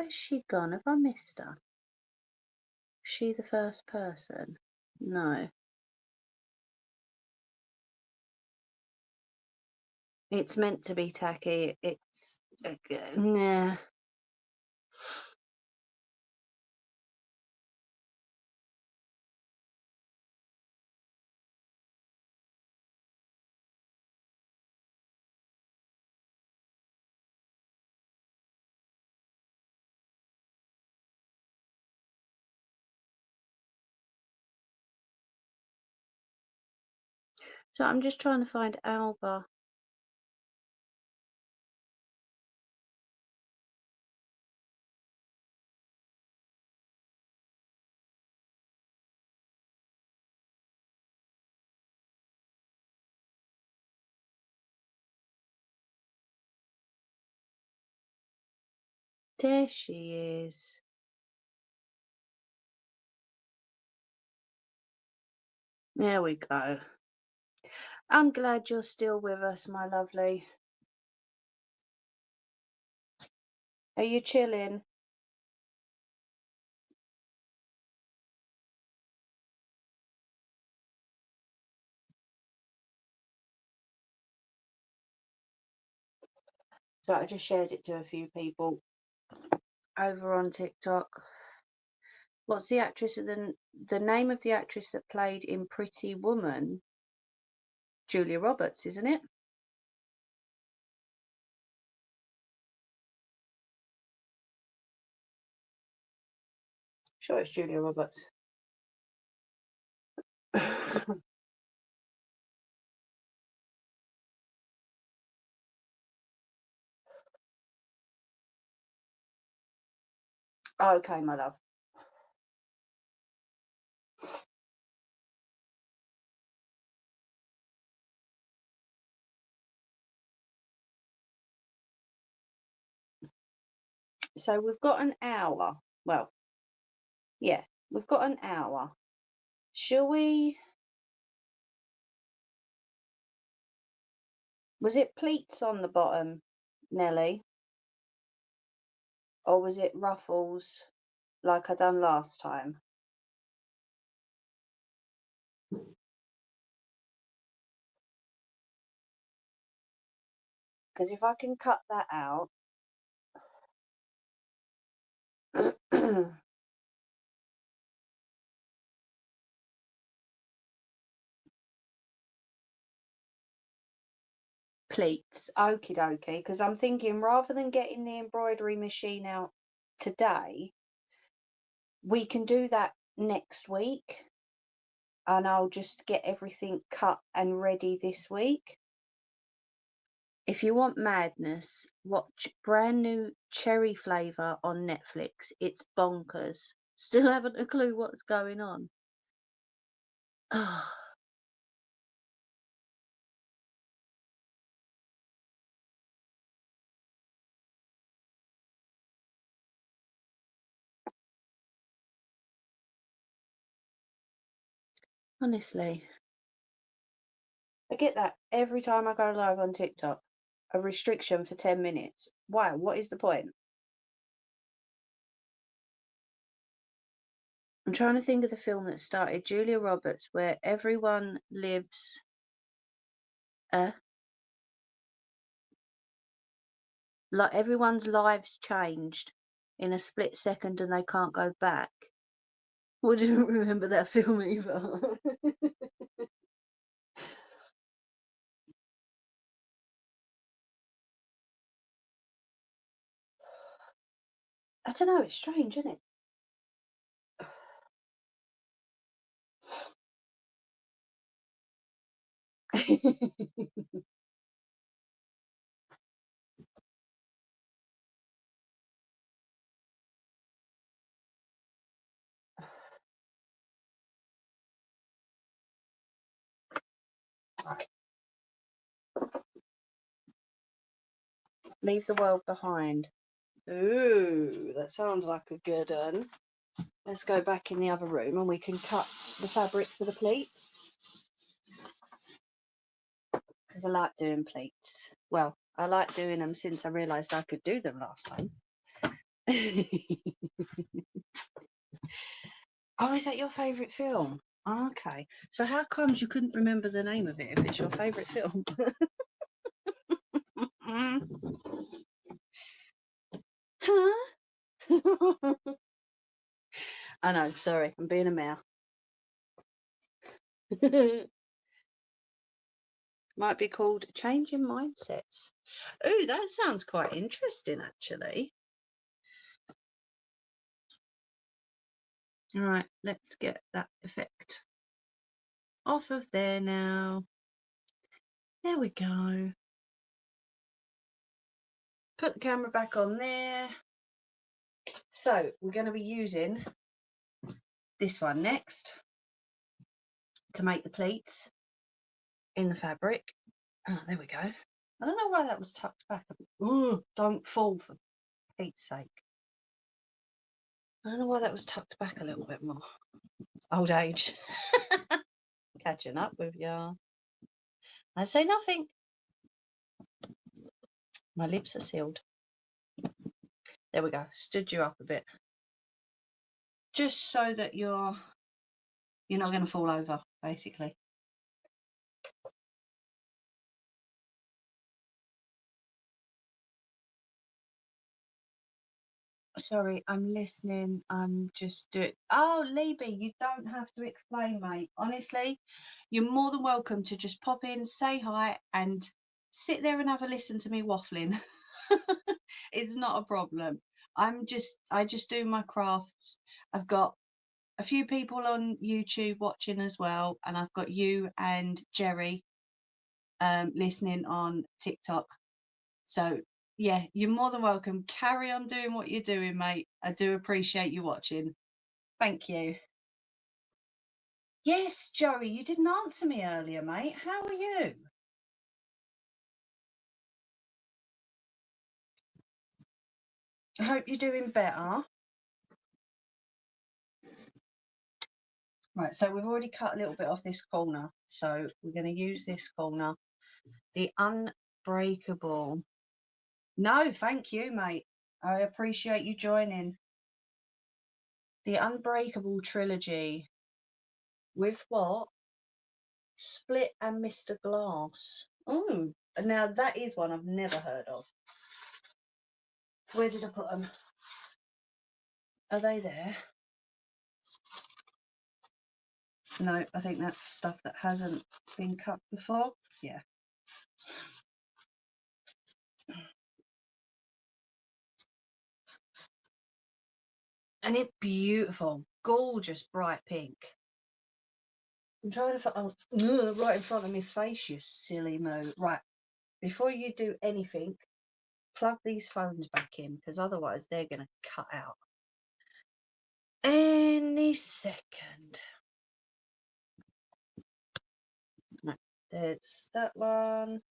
she gone? Have I missed her? Is she the first person? No. It's meant to be tacky. It's nah. So I'm just trying to find Alba. There she is. There we go. I'm glad you're still with us, my lovely. Are you chilling? So I just shared it to a few people over on TikTok. What's the actress of the name of the actress that played in Pretty Woman? Julia Roberts, isn't it? Sure, it's Julia Roberts. Okay, my love. So we've got an hour. Well, yeah, we've got an hour. Shall we? Was it pleats on the bottom, Nelly? Or was it ruffles like I done last time? Because if I can cut that out. Pleats, okie dokie, because I'm thinking rather than getting the embroidery machine out today, we can do that next week and I'll just get everything cut and ready this week. If you want madness, watch brand new Cherry Flavour on Netflix. It's bonkers. Still haven't a clue what's going on. Oh, honestly, I get that every time I go live on TikTok. A restriction for 10 minutes. Why? What is the point? I'm trying to think of the film that started Julia Roberts, where everyone lives. Like everyone's lives changed in a split second and they can't go back. I didn't remember that film either. I don't know, it's strange, isn't it? Leave the world behind. Ooh, that sounds like a good one. Let's go back in the other room and we can cut the fabric for the pleats. Because I like doing pleats. Well, I like doing them since I realised I could do them last time. Oh, is that your favourite film? Okay. So how comes you couldn't remember the name of it if it's your favourite film? Huh? I know, sorry, I'm being a mouth. Might be called Changing Mindsets. Oh, that sounds quite interesting, actually. All right, let's get that effect off of there now. There we go. Put the camera back on there. So we're going to be using this one next to make the pleats in the fabric. Oh, there we go. I don't know why that was tucked back a bit. Ooh, don't fall for Pete's sake. I don't know why that was tucked back a little bit more. Old age. Catching up with ya. I say nothing. My lips are sealed. There we go. Stood you up a bit. Just so that you're not going to fall over, basically. Sorry, I'm listening. I'm just doing. Oh, Libby, you don't have to explain, mate. Honestly, you're more than welcome to just pop in, say hi, and sit there and have a listen to me waffling. It's not a problem. I just do my crafts. I've got a few people on YouTube watching as well, and I've got you and Jerry listening on TikTok. So yeah, you're more than welcome. Carry on doing what you're doing, mate. I do appreciate you watching. Thank you. Yes, Joey, you didn't answer me earlier, mate. How are you? I hope you're doing better. Right, so we've already cut a little bit off this corner. So we're going to use this corner. The Unbreakable. No, thank you, mate. I appreciate you joining. The Unbreakable trilogy. With what? Split and Mr. Glass. Oh, now that is one I've never heard of. Where did I put them? Are they there? No, I think that's stuff that hasn't been cut before. Yeah. And it's beautiful, gorgeous, bright pink. I'm trying to find, right in front of my face, you silly moo. Right, before you do anything, plug these phones back in, because otherwise they're going to cut out any second. Right, there's that one.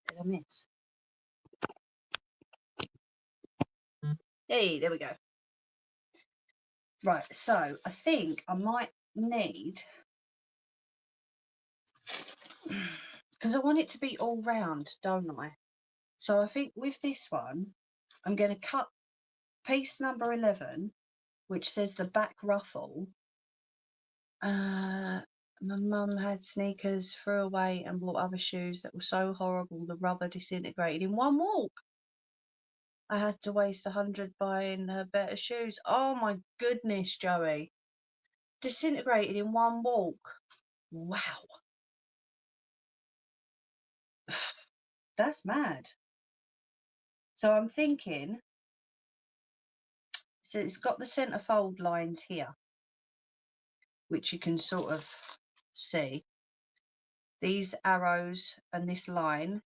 Did I miss? Hey, there we go. Right, so I think I might need, because I want it to be all round, don't I? So I think with this one, I'm going to cut piece number 11, which says the back ruffle. My mum had sneakers, threw away and bought other shoes that were so horrible the rubber disintegrated in one walk. I had to waste 100 buying her better shoes. Oh my goodness, Joey. Disintegrated in one walk. Wow. That's mad. So I'm thinking, so it's got the centerfold lines here, which you can sort of see. These arrows and this line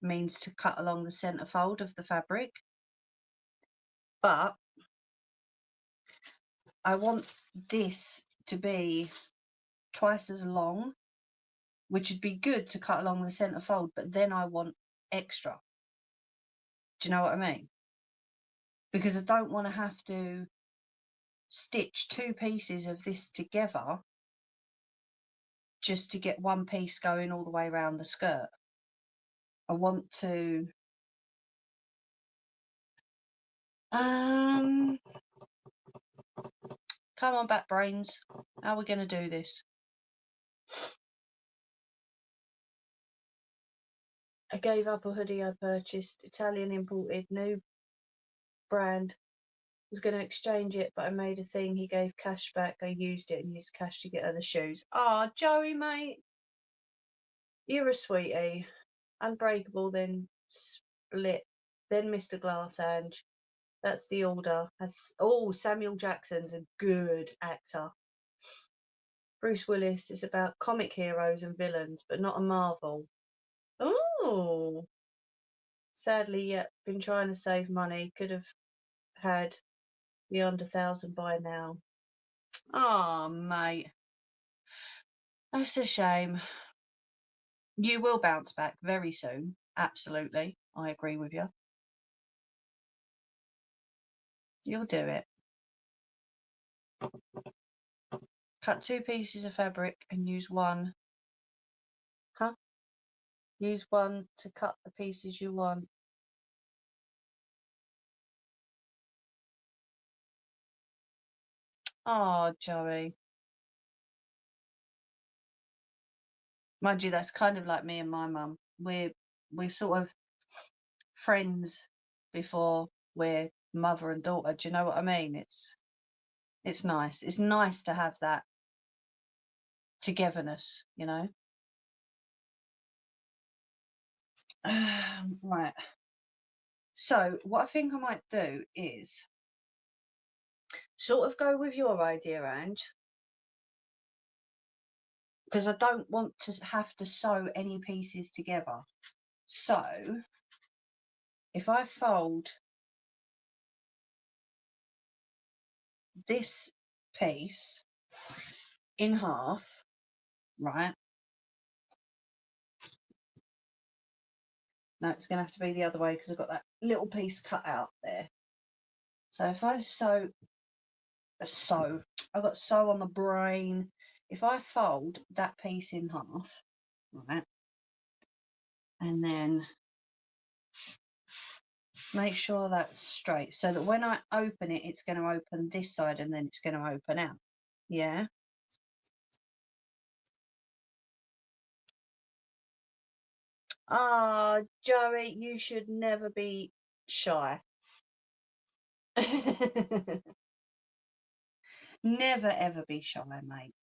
means to cut along the centerfold of the fabric. But I want this to be twice as long, which would be good to cut along the centerfold, but then I want extra. Do you know what I mean? Because I don't want to have to stitch two pieces of this together just to get one piece going all the way around the skirt. I want to come on, back brains. How are we going to do this? I gave up a hoodie I purchased, Italian imported, new brand. Was going to exchange it, but I made a thing. He gave cash back. I used it and used cash to get other shoes. Ah, oh, Joey, mate. You're a sweetie. Unbreakable, then Split, then Mr. Glassange. That's the order. That's, oh, Samuel Jackson's a good actor. Bruce Willis is about comic heroes and villains, but not a Marvel. Oh, sadly, yeah, been trying to save money. Could have had beyond 1,000 by now. Oh, mate. That's a shame. You will bounce back very soon. Absolutely. I agree with you. You'll do it. Cut 2 pieces of fabric and use one. Huh? Use one to cut the pieces you want. Oh, Joey. Mind you, that's kind of like me and my mum. We're sort of friends before we're mother and daughter. Do you know what I mean? It's nice. It's nice to have that togetherness, you know. Right. So what I think I might do is sort of go with your idea, Ange, because I don't want to have to sew any pieces together. So if I fold this piece in half, right? No, it's going to have to be the other way because I've got that little piece cut out there. So if I I've got sew on the brain. If I fold that piece in half, right, and then make sure that's straight so that when I open it, it's going to open this side and then it's going to open out. Yeah. Ah, Joey, you should never be shy. Never ever be shy, mate.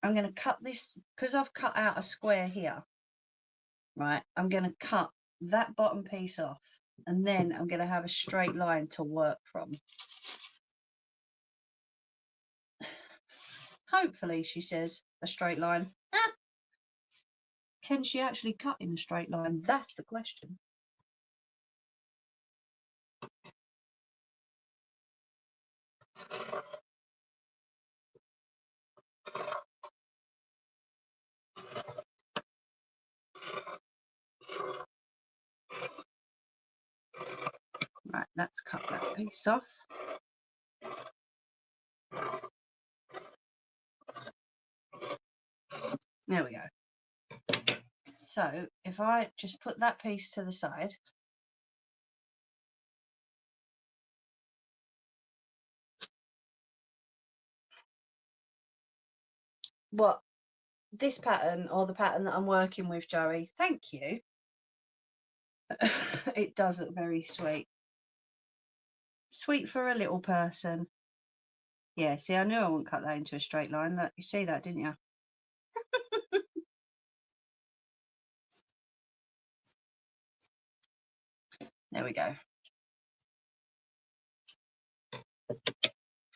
I'm going to cut this because I've cut out a square here, right? I'm going to cut that bottom piece off and then I'm going to have a straight line to work from. Hopefully, she says, a straight line. Ah! Can she actually cut in a straight line? That's the question. Right, let's cut that piece off. There we go. So if I just put that piece to the side. What? This pattern or the pattern that I'm working with, Joey? Thank you. It does look very sweet. Sweet for a little person. Yeah, see, I knew I wouldn't cut that into a straight line. Look, you see that, didn't you? There we go.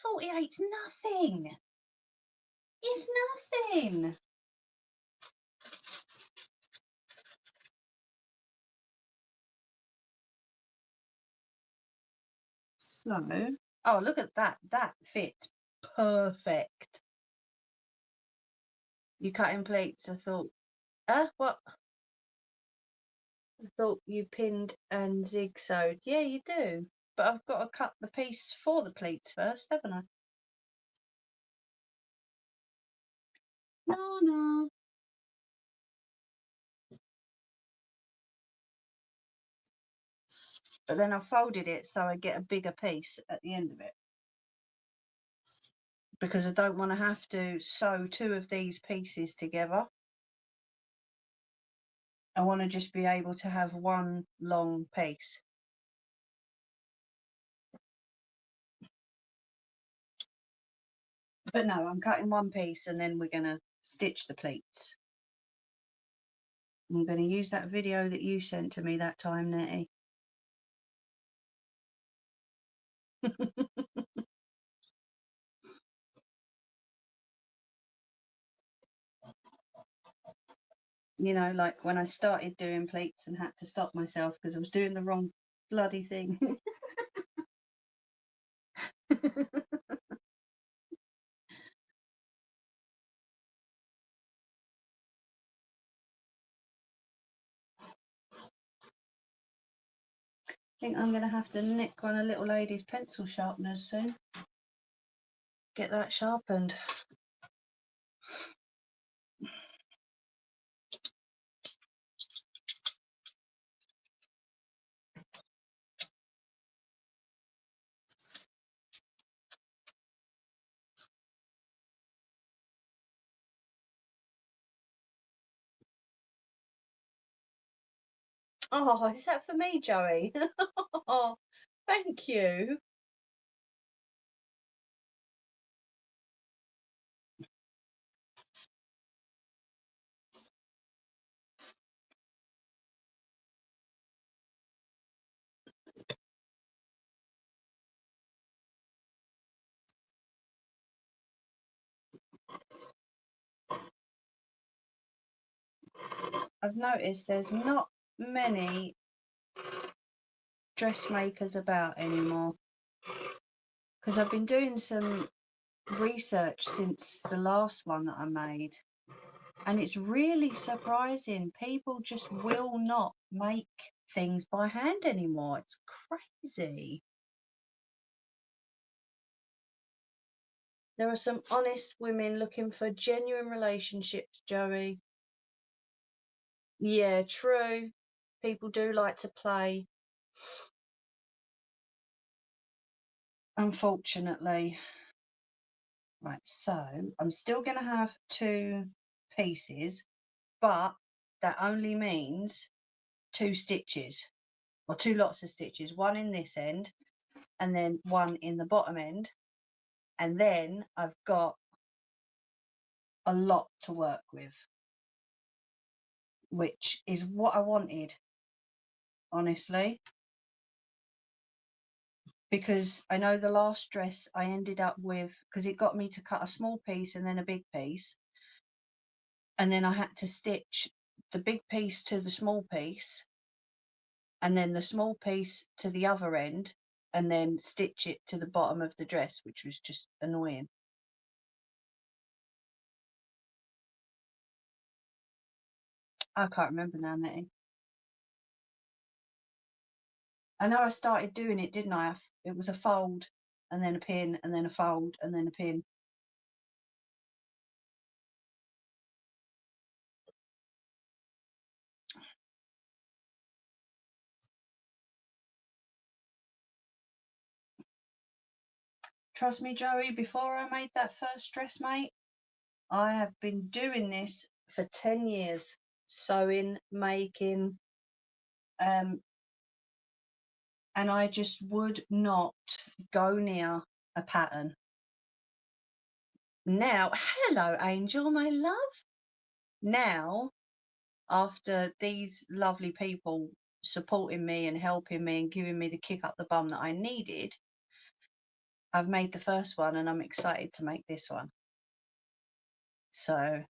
48's nothing. It's nothing. So, oh, look at that. That fits perfect. You cut in pleats. I thought, what? I thought you pinned and zig-sewed. Yeah, you do. But I've got to cut the piece for the pleats first, haven't I? No. But then I folded it so I get a bigger piece at the end of it. Because I don't want to have to sew 2 of these pieces together. I want to just be able to have one long piece. But no, I'm cutting one piece and then we're going to stitch the pleats. I'm going to use that video that you sent to me that time, Nettie. You know, like when I started doing pleats and had to stop myself because I was doing the wrong bloody thing. think I'm going to have to nick one of little lady's pencil sharpeners soon. Get that sharpened. Oh, is that for me, Joey? Oh, thank you. I've noticed there's not many dressmakers about anymore, because I've been doing some research since the last one that I made, and it's really surprising. People just will not make things by hand anymore. It's crazy. There are some honest women looking for genuine relationships, Joey. Yeah, true. People do like to play. Unfortunately. Right, so I'm still going to have 2 pieces, but that only means 2 stitches, or 2 lots of stitches, one in this end and then one in the bottom end. And then I've got a lot to work with, which is what I wanted, honestly. Because I know the last dress I ended up with, because it got me to cut a small piece and then a big piece. And then I had to stitch the big piece to the small piece, and then the small piece to the other end, and then stitch it to the bottom of the dress, which was just annoying. I can't remember now, Nettie. I know I started doing it, didn't I? It was a fold, and then a pin, and then a fold, and then a pin. Trust me, Joey, before I made that first dress, mate, I have been doing this for 10 years. Sewing, making, and I just would not go near a pattern. Now, hello, Angel, my love. Now, after these lovely people supporting me and helping me and giving me the kick up the bum that I needed, I've made the first one and I'm excited to make this one. So,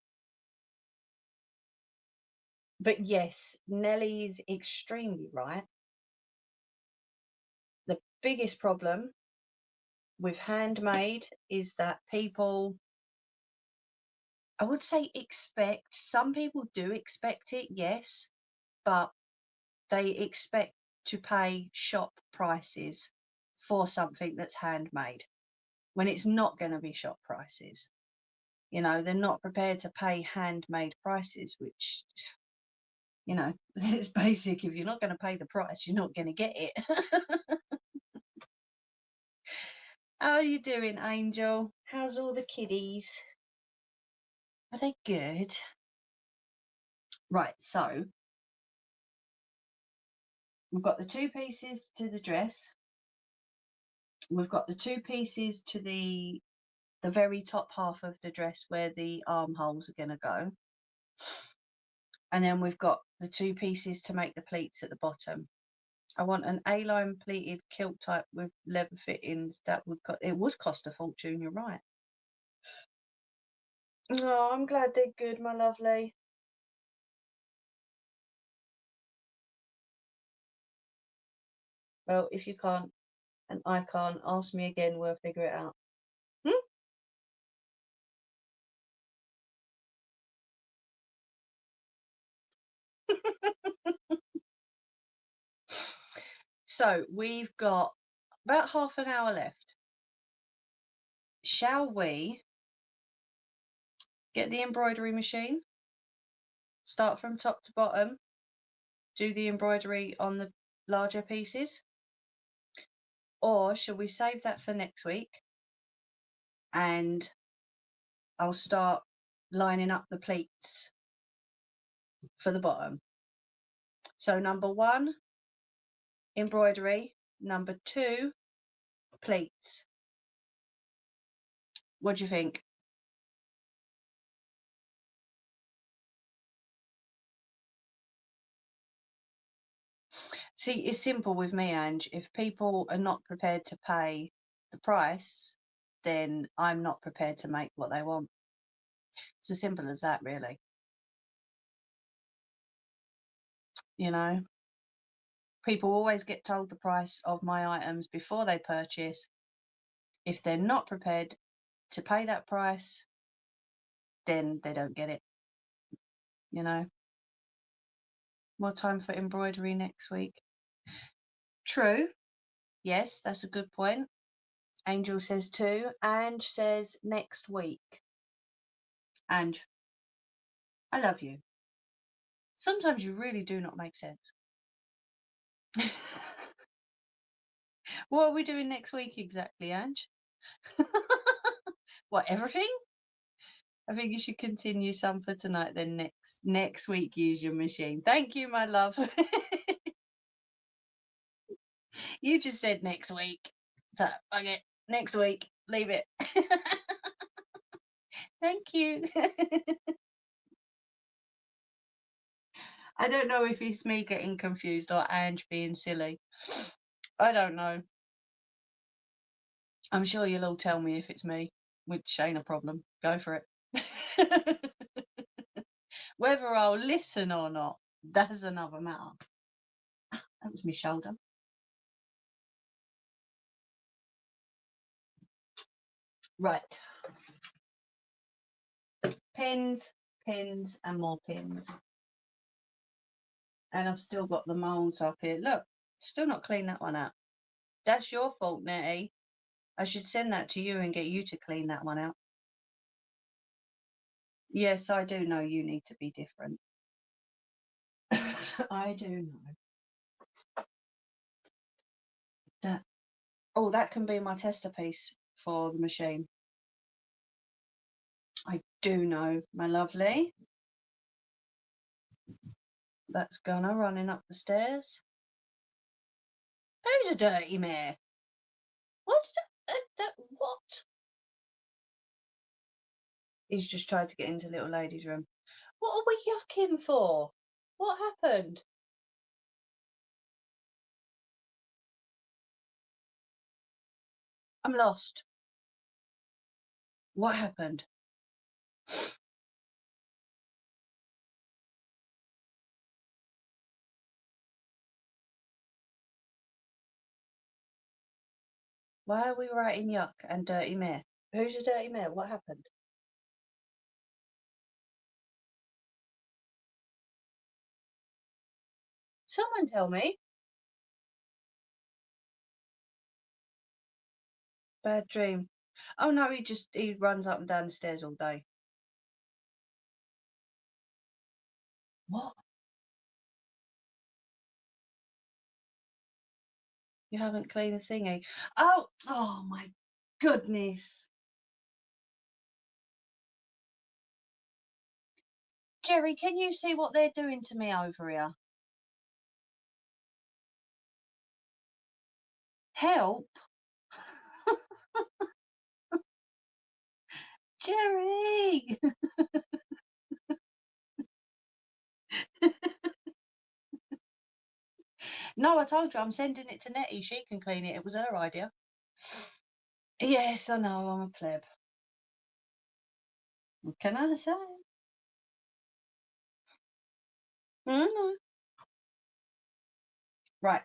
but yes, Nelly is extremely right. The biggest problem with handmade is that people, I would say expect, some people do expect it, yes, but they expect to pay shop prices for something that's handmade when it's not going to be shop prices. You know, they're not prepared to pay handmade prices, which, you know, it's basic. If you're not going to pay the price, you're not going to get it. How are you doing, Angel? How's all the kiddies? Are they good? Right, so we've got the 2 pieces to the dress. We've got the 2 pieces to the very top half of the dress where the armholes are going to go. And then we've got the 2 pieces to make the pleats at the bottom. I want an A-line pleated kilt type with leather fittings. That would it would cost a fortune, you're right. Oh, I'm glad they're good, my lovely. Well, if you can't and I can't, ask me again, we'll figure it out. So we've got about half an hour left. Shall we get the embroidery machine? Start from top to bottom, do the embroidery on the larger pieces? Or shall we save that for next week? And I'll start lining up the pleats for the bottom. So number 1, embroidery. Number 2, pleats. What do you think? See, it's simple with me, Ange. If people are not prepared to pay the price, then I'm not prepared to make what they want. It's as simple as that, really. You know, people always get told the price of my items before they purchase. If they're not prepared to pay that price, then they don't get it. You know, more time for embroidery next week. True. Yes, that's a good point. Angel says too. Ange says next week. Ange, I love you. Sometimes you really do not make sense. What are we doing next week exactly, Ange? What, everything? I think you should continue some for tonight, then next week use your machine. Thank you, my love. You just said next week. So, okay, next week. Leave it. Thank you. I don't know if it's me getting confused or Ange being silly. I don't know. I'm sure you'll all tell me if it's me, which ain't a problem. Go for it. Whether I'll listen or not, that's another matter. That was my shoulder. Right. Pins, pins, and more pins. And I've still got the moulds up here. Look, still not clean that one out. That's your fault, Nettie. I should send that to you and get you to clean that one out. Yes, I do know you need to be different. I do know. That, oh, that can be my tester piece for the machine. I do know, my lovely. That's Gunner running up the stairs. Who's a dirty mare? What? What? He's just tried to get into little lady's room. What are we yucking for? What happened? I'm lost. What happened? Why are we writing yuck and dirty mare? Who's a dirty mare? What happened? Someone tell me. Bad dream. Oh no, he runs up and down the stairs all day. What? You haven't cleaned the thingy. Oh my goodness. Jerry, can you see what they're doing to me over here? Help? Jerry! No, I told you I'm sending it to Nettie. She can clean it. It was her idea. Yes, I know. I'm a pleb. What can I say? No. Right.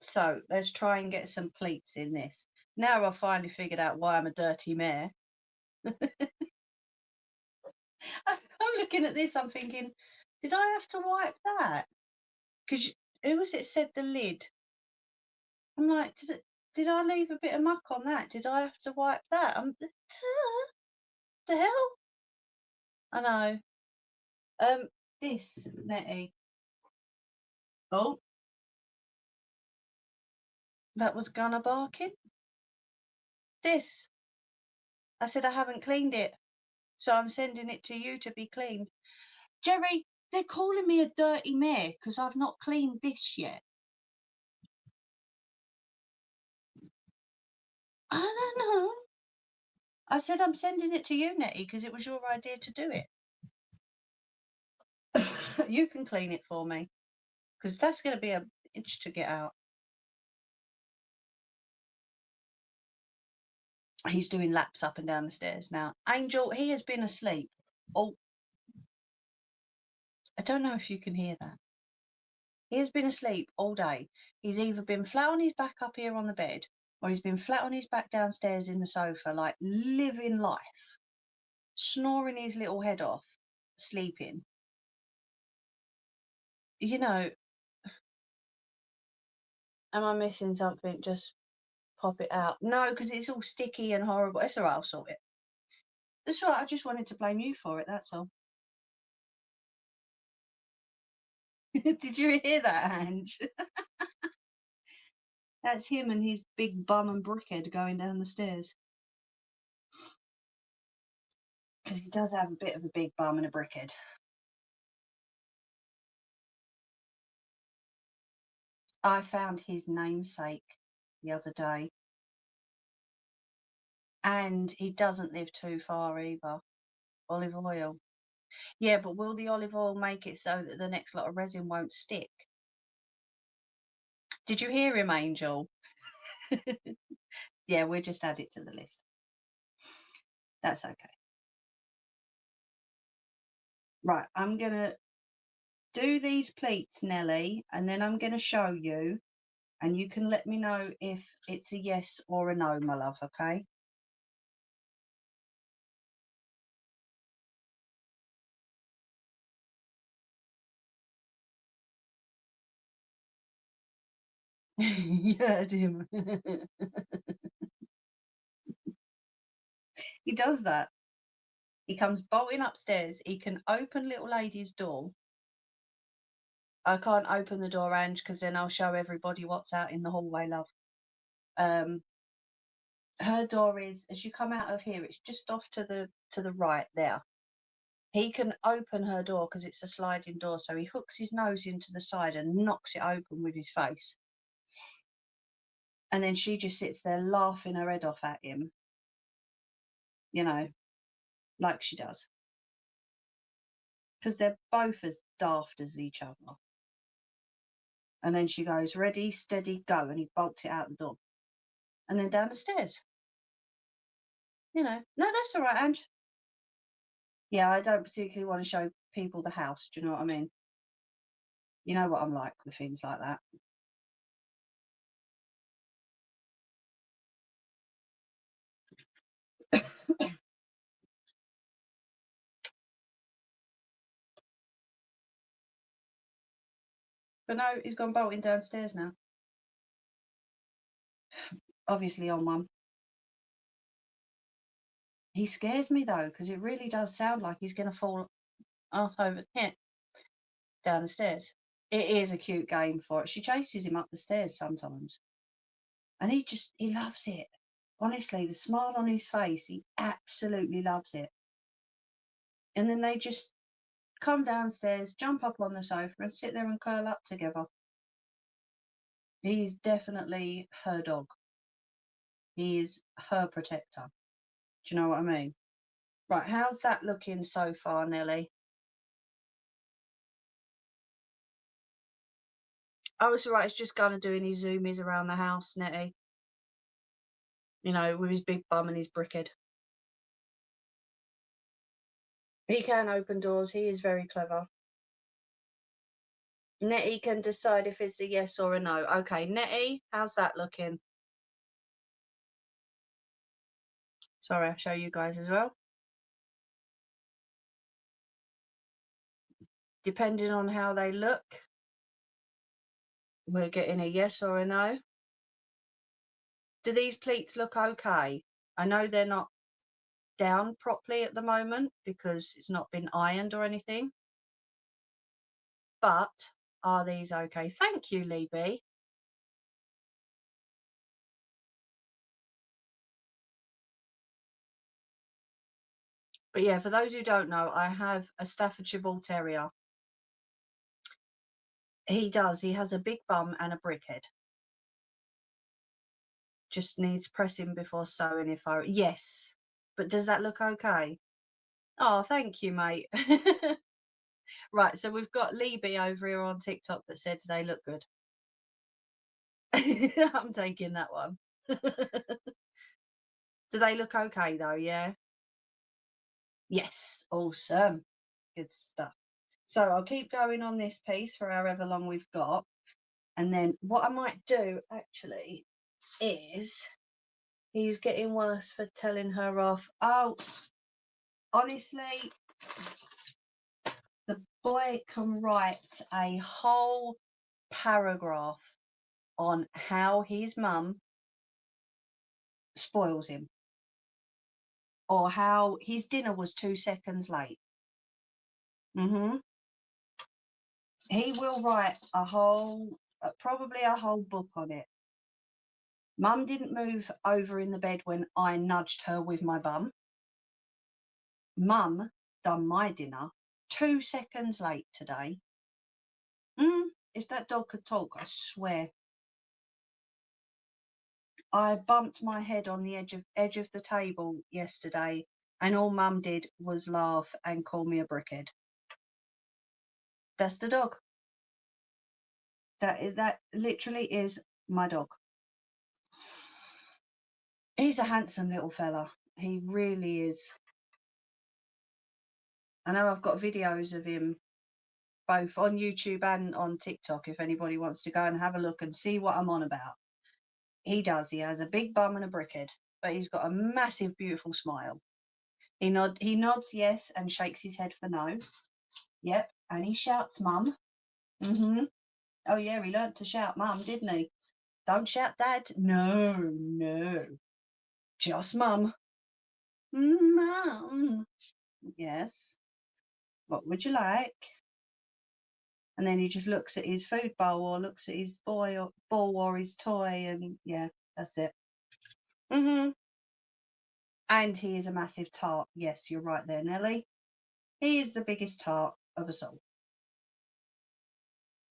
So let's try and get some pleats in this. Now I've finally figured out why I'm a dirty mare. I'm looking at this. I'm thinking, did I have to wipe that? Because who was it said the lid? I'm like, did I leave a bit of muck on that? Did I have to wipe that? The hell? I know. This, Nettie. Oh, that was Gunner barking. This. I said I haven't cleaned it, so I'm sending it to you to be cleaned. Jerry, they're calling me a dirty mare because I've not cleaned this yet. I don't know. I said I'm sending it to you, Nettie, because it was your idea to do it. You can clean it for me, because that's going to be a itch to get out. He's doing laps up and down the stairs now. Angel, he has been asleep. Oh, I don't know if you can hear that. He has been asleep all day. He's either been flat on his back up here on the bed, or he's been flat on his back downstairs in the sofa, like living life, snoring his little head off, sleeping. You know, am I missing something? Just pop it out. No, because it's all sticky and horrible. It's all right, I'll sort it. That's all right, I just wanted to blame you for it, that's all. Did you hear that, Ange? That's him and his big bum and brickhead going down the stairs. Because he does have a bit of a big bum and a brickhead. I found his namesake the other day. And he doesn't live too far either. Olive oil. Yeah, but will the olive oil make it so that the next lot of resin won't stick? Did you hear him, Angel? Yeah, we'll just add it to the list. That's okay. Right, I'm going to do these pleats, Nelly, and then I'm going to show you, and you can let me know if it's a yes or a no, my love, okay? You heard him. He does that. He comes bolting upstairs. He can open little lady's door. I can't open the door, Ange, because then I'll show everybody what's out in the hallway, love. Her door is, as you come out of here, it's just off to the right there. He can open her door because it's a sliding door, so he hooks his nose into the side and knocks it open with his face. And then she just sits there laughing her head off at him, you know, like she does. Because they're both as daft as each other. And then she goes, ready, steady, go. And he bolts it out the door. And then down the stairs. You know, no, that's all right, Ange. Yeah, I don't particularly want to show people the house. Do you know what I mean? You know what I'm like with things like that. But no, he's gone bolting downstairs now. Obviously on one. He scares me though, because it really does sound like he's going to fall over here, down the stairs. It is a cute game for it. She chases him up the stairs sometimes. And he loves it. Honestly, the smile on his face, he absolutely loves it. And then they just come downstairs, jump up on the sofa and sit there and curl up together. He's definitely her dog. He is her protector. Do you know what I mean? Right, how's that looking so far, Nelly? Oh, it's all right. It's just going to doing his zoomies around the house, Nettie. You know, with his big bum and his brickhead. He can open doors. He is very clever. Nettie can decide if it's a yes or a no. Okay, Nettie, how's that looking? Sorry, I'll show you guys as well. Depending on how they look, we're getting a yes or a no. Do these pleats look okay? I know they're not down properly at the moment because it's not been ironed or anything. But are these okay? Thank you, Libby. But yeah, for those who don't know, I have a Staffordshire Bull Terrier. He does. He has a big bum and a brickhead. Just needs pressing before sewing if I... Yes. But does that look okay? Oh, thank you, mate. Right, so we've got Libby over here on TikTok that said they look good. I'm taking that one. Do they look okay though? Yeah. Yes. Awesome. Good stuff. So I'll keep going on this piece for however long we've got. And then what I might do actually is he's getting worse for telling her off. Oh, honestly, the boy can write a whole paragraph on how his mum spoils him or how his dinner was 2 seconds late. He will write a whole, probably a whole book on it. Mum didn't move over in the bed when I nudged her with my bum. Mum done my dinner 2 seconds late today. If that dog could talk, I swear. I bumped my head on the edge of the table yesterday, and all Mum did was laugh and call me a brickhead. That's the dog. That literally is my dog. He's a handsome little fella. He really is. I know I've got videos of him both on YouTube and on TikTok if anybody wants to go and have a look and see what I'm on about. He does. He has a big bum and a brickhead, but he's got a massive, beautiful smile. He nods yes and shakes his head for no. Yep, and he shouts mum. Oh yeah, he learnt to shout mum, didn't he? Don't shout dad. No. Just mum. Mum. Yes. What would you like? And then he just looks at his food bowl or looks at his ball or his toy, and yeah, that's it. And he is a massive tart. Yes, you're right there, Nelly. He is the biggest tart of us all.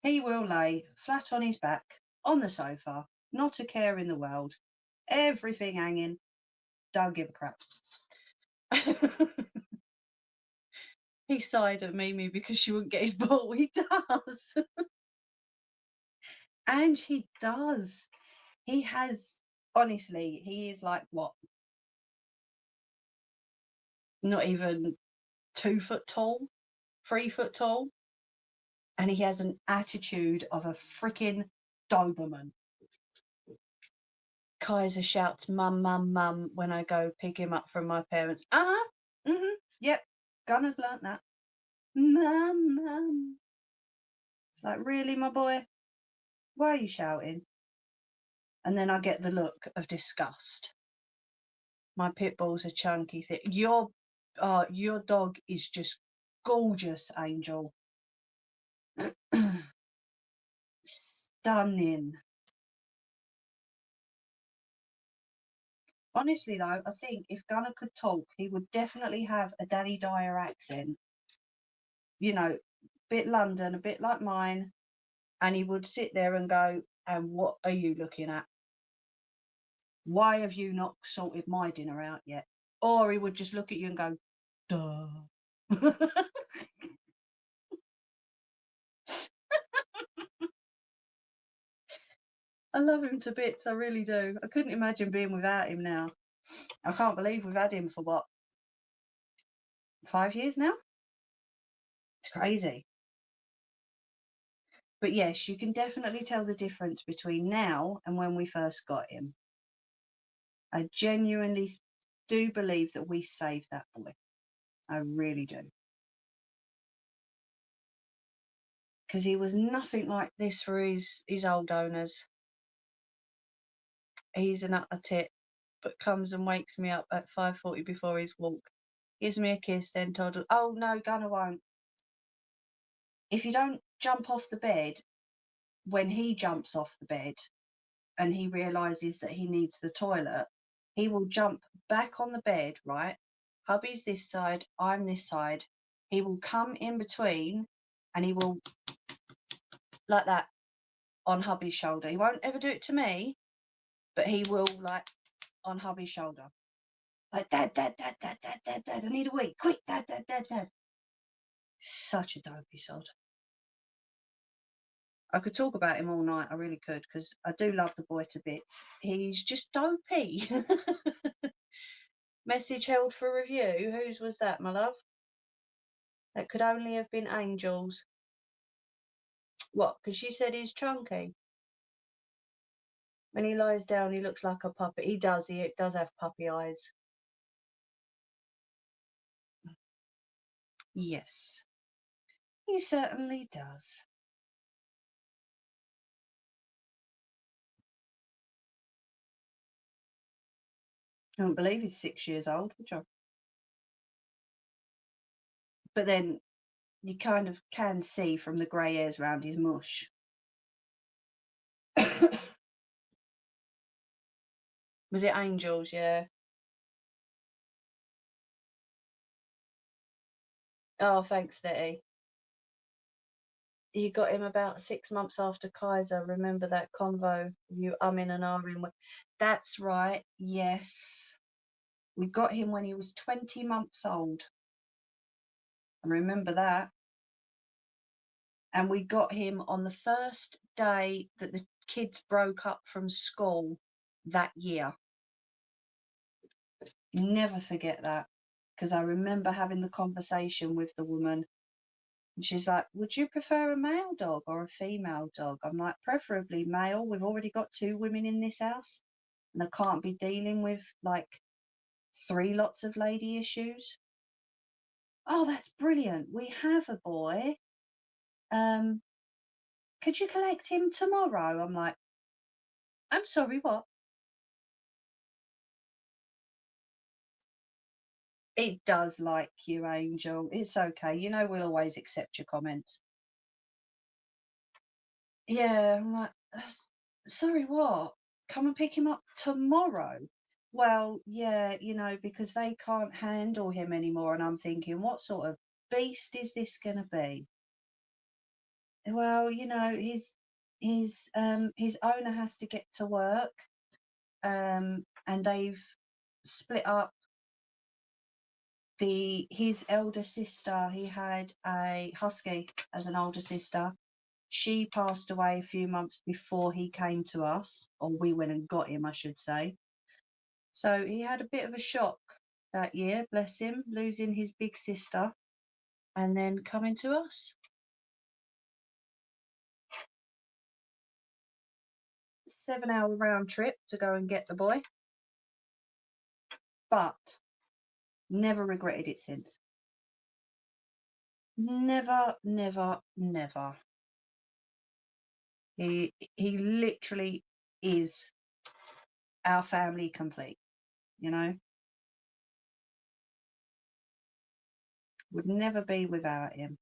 He will lay flat on his back on the sofa, not a care in the world, everything hanging, don't give a crap. He sighed at Mimi because she wouldn't get his ball. He does. And he does. He has, honestly, he is like what? Not even 2 foot tall, 3 foot tall. And he has an attitude of a freaking Doberman. Kaiser shouts, mum, mum, mum, when I go pick him up from my parents. Yep, Gunner's learnt that. Mum, mum. It's like, really, my boy? Why are you shouting? And then I get the look of disgust. My pit bulls are chunky, thick. Your dog is just gorgeous, Angel. Stunning. Honestly, though, I think if Gunner could talk, he would definitely have a Danny Dyer accent. You know, bit London, a bit like mine. And he would sit there and go, and what are you looking at? Why have you not sorted my dinner out yet? Or he would just look at you and go, duh. I love him to bits, I really do. I couldn't imagine being without him now. I can't believe we've had him for what, 5 years now? It's crazy. But yes, you can definitely tell the difference between now and when we first got him. I genuinely do believe that we saved that boy. I really do. Because he was nothing like this for his old owners. he's an utter tit, but comes and wakes me up at 5:40 before his walk. Gives me a kiss, then toddles. Oh no, Gunner won't. If you don't jump off the bed when he jumps off the bed and he realises that he needs the toilet, he will jump back on the bed, right? Hubby's this side, I'm this side. He will come in between and he will, like that, on hubby's shoulder. He won't ever do it to me, but he will, like, on hubby's shoulder. Like, dad, dad, dad, dad, dad, dad, dad, I need a wee. Quick, dad, dad, dad, dad. Such a dopey sod. I could talk about him all night, I really could, because I do love the boy to bits. He's just dopey. Message held for review. Whose was that, my love? That could only have been Angel's. What? Because she said he's chunky. When he lies down, he looks like a puppet. He does have puppy eyes. Yes, he certainly does. I don't believe he's 6 years old, would you? But then you kind of can see from the grey hairs round his mush. Was it Angel's? Yeah. Oh, thanks, Nettie. You got him about 6 months after Kaiser. Remember that convo? You in and ahhing. That's right. Yes. We got him when he was 20 months old. I remember that. And we got him on the first day that the kids broke up from school that year. Never forget that, because I remember having the conversation with the woman. And she's like, would you prefer a male dog or a female dog? I'm like, preferably male. We've already got 2 women in this house. And I can't be dealing with, like, 3 lots of lady issues. Oh, that's brilliant. We have a boy. Could you collect him tomorrow? I'm like, I'm sorry, what? It does like you, Angel. It's okay. You know, we'll always accept your comments. Yeah, I'm like, sorry, what? Come and pick him up tomorrow? Well, yeah, you know, because they can't handle him anymore. And I'm thinking, what sort of beast is this going to be? Well, you know, his owner has to get to work, and they've split up. His elder sister, he had a husky as an older sister. She passed away a few months before he came to us, or we went and got him, I should say. So he had a bit of a shock that year, bless him, losing his big sister and then coming to us. 7-hour round trip to go and get the boy, but never regretted it since. Never, never, never. He literally is our family complete, you know. Would never be without him.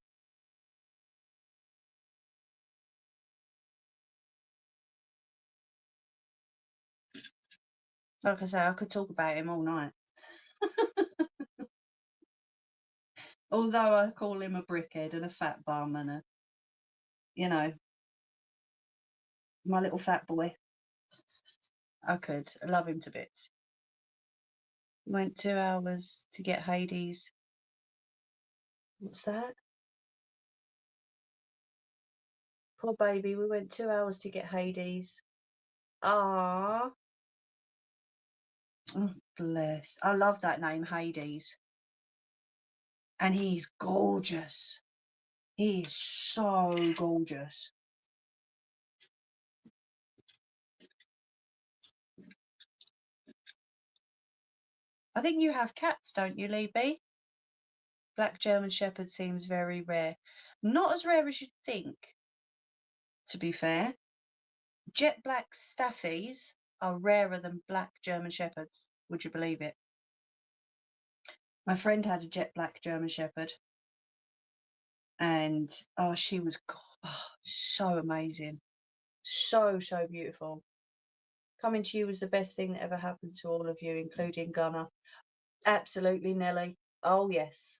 Like I say, I could talk about him all night. Although I call him a brickhead and a fat bum and a, you know, my little fat boy. I love him to bits. Went 2 hours to get Hades. What's that? Poor baby, we went 2 hours to get Hades. Ah, oh, bless. I love that name, Hades. And he's gorgeous. He is so gorgeous. I think you have cats, don't you, Libby? Black German Shepherd seems very rare. Not as rare as you'd think, to be fair. Jet black staffies are rarer than black German Shepherds. Would you believe it? My friend had a jet black German Shepherd, and oh, she was so amazing, so beautiful. Coming to you was the best thing that ever happened to all of you, including Gunnar. Absolutely, Nelly. Oh yes,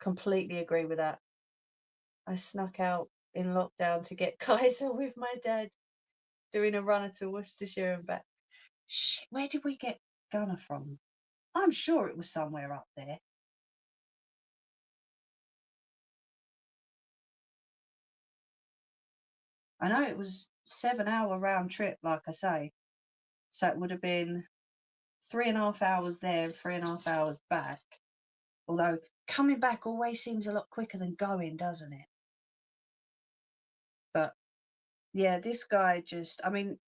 completely agree with that. I snuck out in lockdown to get Kaiser with my dad, doing a runner to Worcestershire and back. Shit, where did we get Gunnar from? I'm sure it was somewhere up there. I know it was 7-hour round trip, like I say. So it would have been 3.5 hours there and 3.5 hours back. Although coming back always seems a lot quicker than going, doesn't it? But yeah, this guy just, I mean,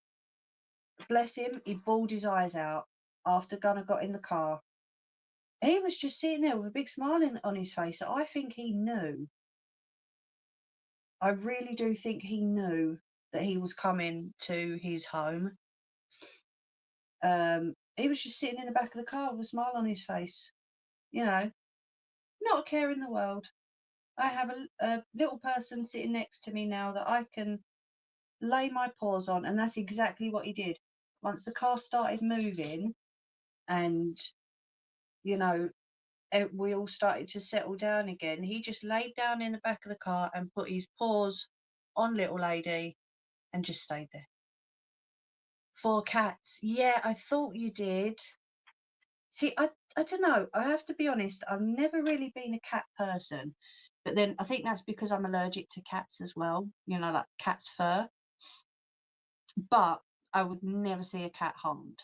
bless him, he bawled his eyes out after Gunnar got in the car. He was just sitting there with a big smile on his face. I think he knew. I really do think he knew that he was coming to his home. He was just sitting in the back of the car with a smile on his face. You know, not a care in the world. I have a little person sitting next to me now that I can lay my paws on, and that's exactly what he did. Once the car started moving and, you know, we all started to settle down again, he just laid down in the back of the car and put his paws on little lady and just stayed there. 4 cats. Yeah, I thought you did. See, I don't know. I have to be honest, I've never really been a cat person. But then I think that's because I'm allergic to cats as well, you know, like cat's fur. But I would never see a cat harmed.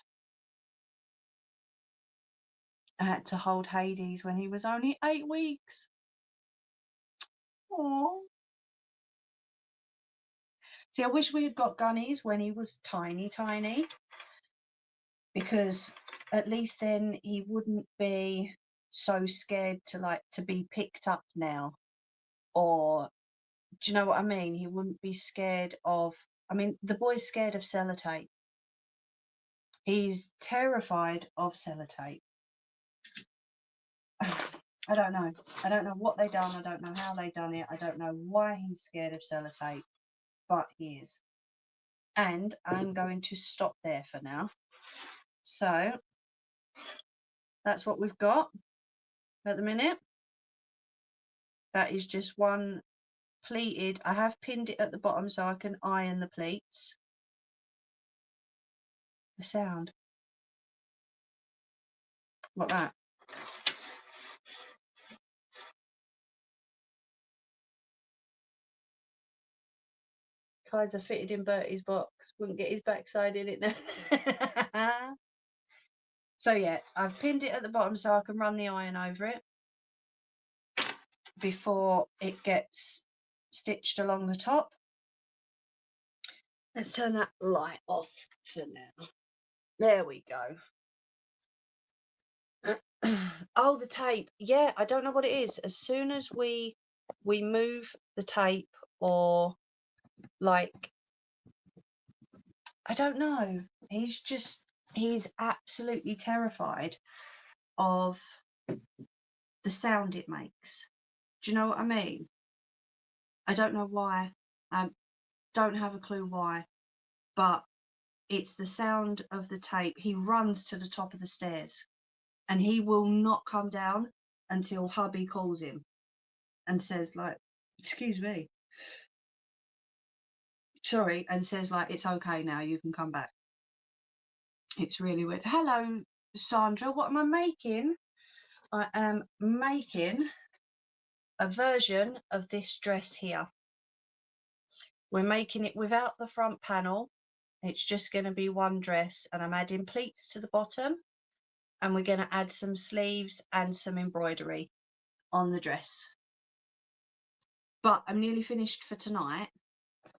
I had to hold Hades when he was only 8 weeks. Oh. See, I wish we had got Gunnies when he was tiny, because at least then he wouldn't be so scared to be picked up now. Or, do you know what I mean? He wouldn't be scared of, I mean, the boy's scared of sellotape. He's terrified of sellotape. I don't know. I don't know what they done. I don't know how they done it. I don't know why he's scared of sellotape, but he is. And I'm going to stop there for now. So that's what we've got at the minute. That is just one pleated. I have pinned it at the bottom so I can iron the pleats. The sound. What that? Kaiser fitted in Bertie's box. Wouldn't get his backside in it now. So yeah, I've pinned it at the bottom so I can run the iron over it before it gets stitched along the top. Let's turn that light off for now. There we go. Oh, the tape. Yeah, I don't know what it is. As soon as we move the tape, or like, I don't know. He's absolutely terrified of the sound it makes. Do you know what I mean? I don't know why. I don't have a clue why, but it's the sound of the tape. He runs to the top of the stairs and he will not come down until hubby calls him and says, like, excuse me, sorry, and says, like, it's okay now, you can come back. It's really weird. Hello, Sandra. What am I making? I am making a version of this dress here. We're making it without the front panel. It's just going to be one dress, and I'm adding pleats to the bottom, and we're going to add some sleeves and some embroidery on the dress. But I'm nearly finished for tonight.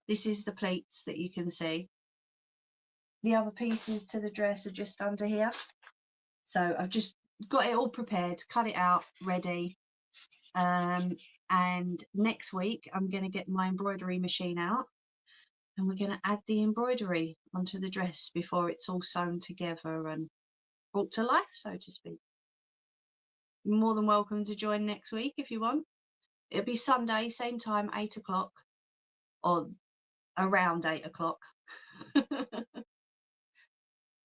This is the pleats that you can see. The other pieces to the dress are just under here. So I've just got it all prepared, cut it out, ready. And next week I'm going to get my embroidery machine out And we're going to add the embroidery onto the dress before it's all sewn together and brought to life, so to speak. You're more than welcome to join next week if you want. It'll be Sunday, same time, 8 o'clock, or around 8 o'clock.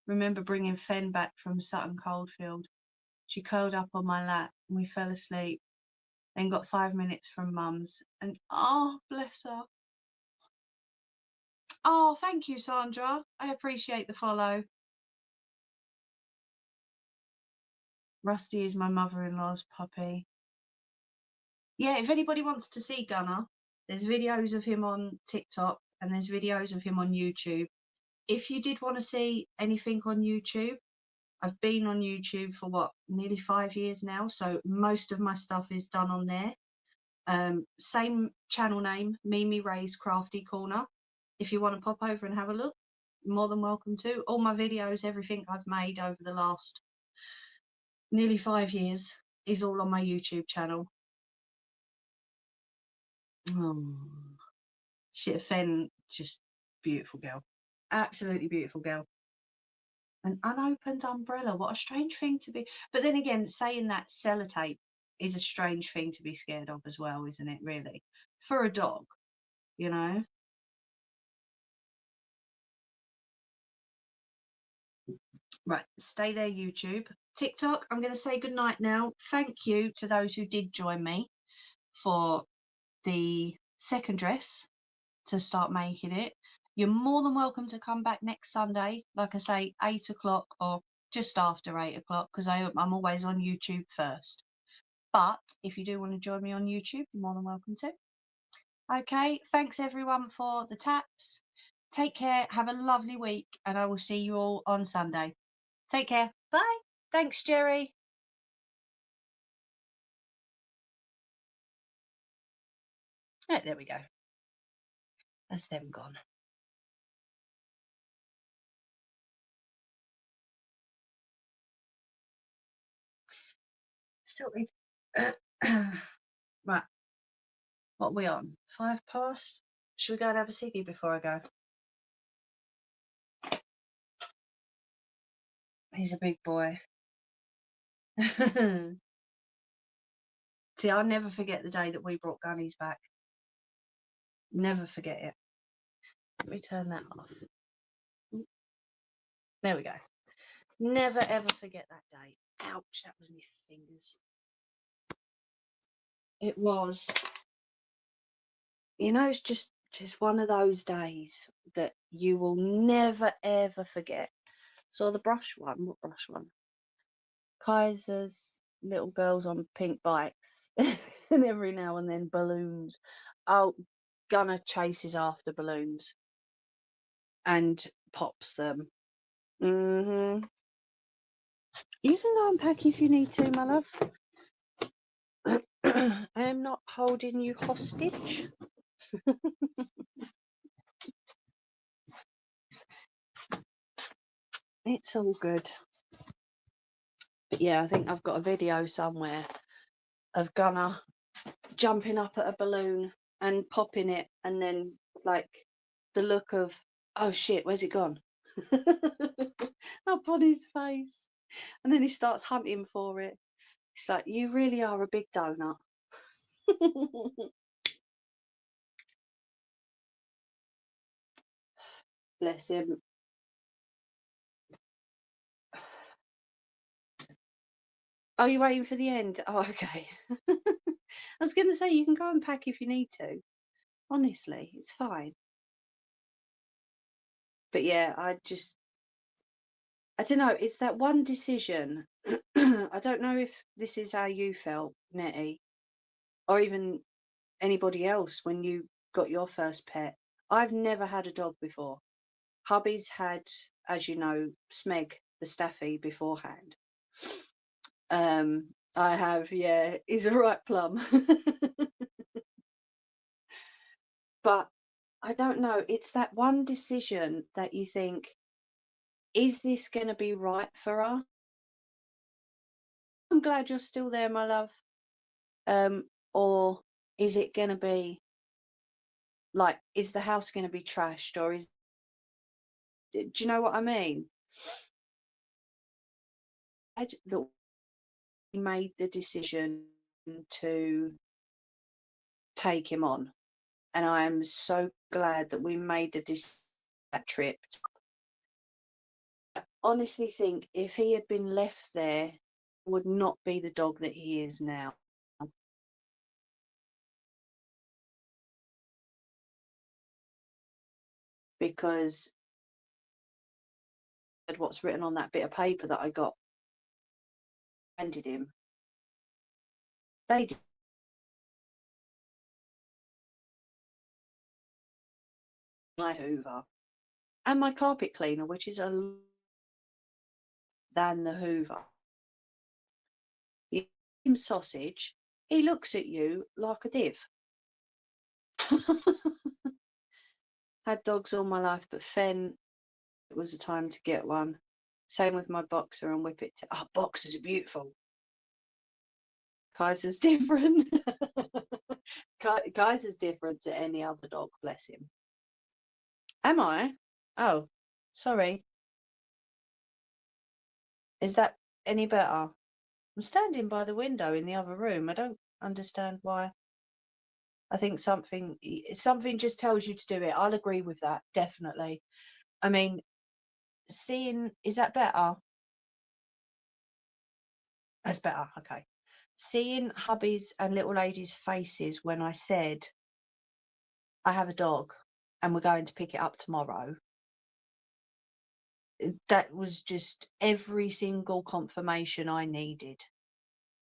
Remember bringing Fen back from Sutton Coldfield. She curled up on my lap and we fell asleep. Then got 5 minutes from Mum's, and oh, bless her. Oh, thank you, Sandra. I appreciate the follow. Rusty is my mother-in-law's puppy. Yeah, if anybody wants to see Gunner, there's videos of him on TikTok and there's videos of him on YouTube. If you did want to see anything on YouTube, I've been on YouTube for what, nearly 5 years now, so most of my stuff is done on there. Same channel name, Mimi Ray's Crafty Corner. If you want to pop over and have a look, more than welcome to. All my videos, everything I've made over the last nearly 5 years is all on my YouTube channel. Oh, shit, Fen, just beautiful girl. Absolutely beautiful girl. An unopened umbrella, what a strange thing to be. But then again, saying that sellotape is a strange thing to be scared of as well, isn't it, really? For a dog, you know? Right, stay there, YouTube. TikTok, I'm going to say goodnight now. Thank you to those who did join me for the second dress to start making it. You're more than welcome to come back next Sunday, like I say, 8 o'clock or just after 8 o'clock, because I'm always on YouTube first. But if you do want to join me on YouTube, you're more than welcome to. Okay, thanks everyone for the taps. Take care, have a lovely week, and I will see you all on Sunday. Take care. Bye. Thanks, Jerry. Oh, there we go. That's them gone. Sorted. Right. What are we on? 5 past? Should we go and have a ciggy before I go? He's a big boy. See, I'll never forget the day that we brought Gunnies back. Never forget it. Let me turn that off. There we go. Never ever forget that day. Ouch, that was my fingers. It was, you know, it's just one of those days that you will never ever forget. So the brush one, what brush one? Kaiser's little girls on pink bikes and every now and then balloons. Oh, Gunner chases after balloons and pops them. You can go and pack if you need to, my love. I am not holding you hostage. It's all good. But yeah, I think I've got a video somewhere of Gunner jumping up at a balloon and popping it, and then like the look of, oh shit, where's it gone? Up on his face. And then he starts hunting for it. It's like, you really are a big donut. Bless him. Oh, you're waiting for the end? Oh, okay. I was going to say, you can go and pack if you need to. Honestly, it's fine. But yeah, I don't know. It's that one decision. I don't know if this is how you felt, Nettie, or even anybody else when you got your first pet. I've never had a dog before. Hubby's had, as you know, Smeg, the Staffy, beforehand. I have, yeah, he's a right plum. But I don't know, it's that one decision that you think, is this going to be right for her? I'm glad you're still there, my love. Or is it going to be, Like, is the house going to be trashed, or is, do you know what I mean? That we made the decision to take him on, and I am so glad that we made that trip. I honestly think if he had been left there, would not be the dog that he is now. Because what's written on that bit of paper that I got handed him, they did my Hoover and my carpet cleaner, which is a than the Hoover. You give him sausage, he looks at you like a div. Had dogs all my life, but Fen, it was a time to get one. Same with my boxer and Whippet. Oh, boxers are beautiful. Kaiser's different. Kaiser's different to any other dog, bless him. Am I? Oh, sorry. Is that any better? I'm standing by the window in the other room. I don't understand why. I think something just tells you to do it. I'll agree with that, definitely. I mean, is that better? That's better, okay. Seeing hubby's and little lady's faces when I said I have a dog and we're going to pick it up tomorrow, that was just every single confirmation I needed.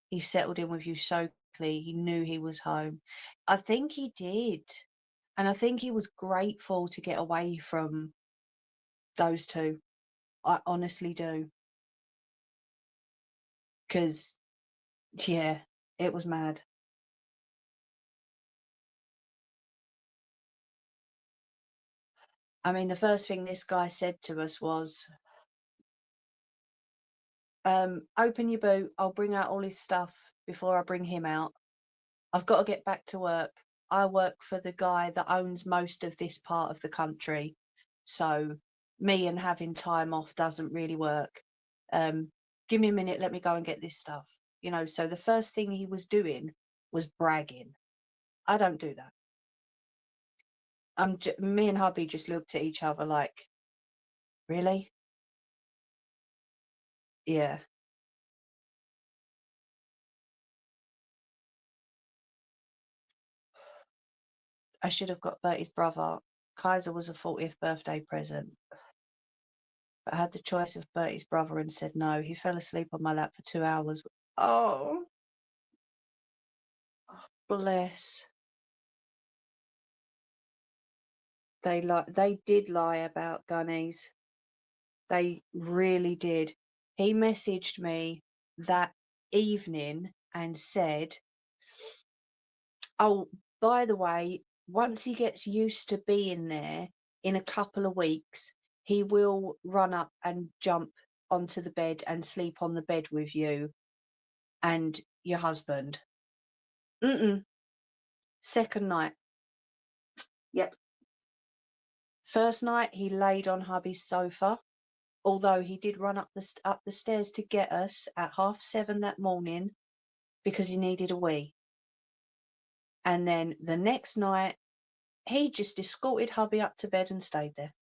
He settled in with you so quickly. He knew he was home. I think he did. And I think he was grateful to get away from those two. I honestly do. Because, yeah, it was mad. I mean, the first thing this guy said to us was, open your boot. I'll bring out all his stuff before I bring him out. I've got to get back to work. I work for the guy that owns most of this part of the country. So me and having time off doesn't really work. Give me a minute. Let me go and get this stuff. You know, so the first thing he was doing was bragging. I don't do that. Me and hubby just looked at each other like, really? Yeah. I should have got Bertie's brother. Kaiser was a 40th birthday present, but I had the choice of Bertie's brother and said no. He fell asleep on my lap for 2 hours. Oh, bless. They did lie about Gunnies. They really did. He messaged me that evening and said, oh, by the way, once he gets used to being there in a couple of weeks, he will run up and jump onto the bed and sleep on the bed with you and your husband. Second night. Yep. First night he laid on hubby's sofa, although he did run up the stairs to get us at 7:30 that morning because he needed a wee. And then the next night he just escorted hubby up to bed and stayed there.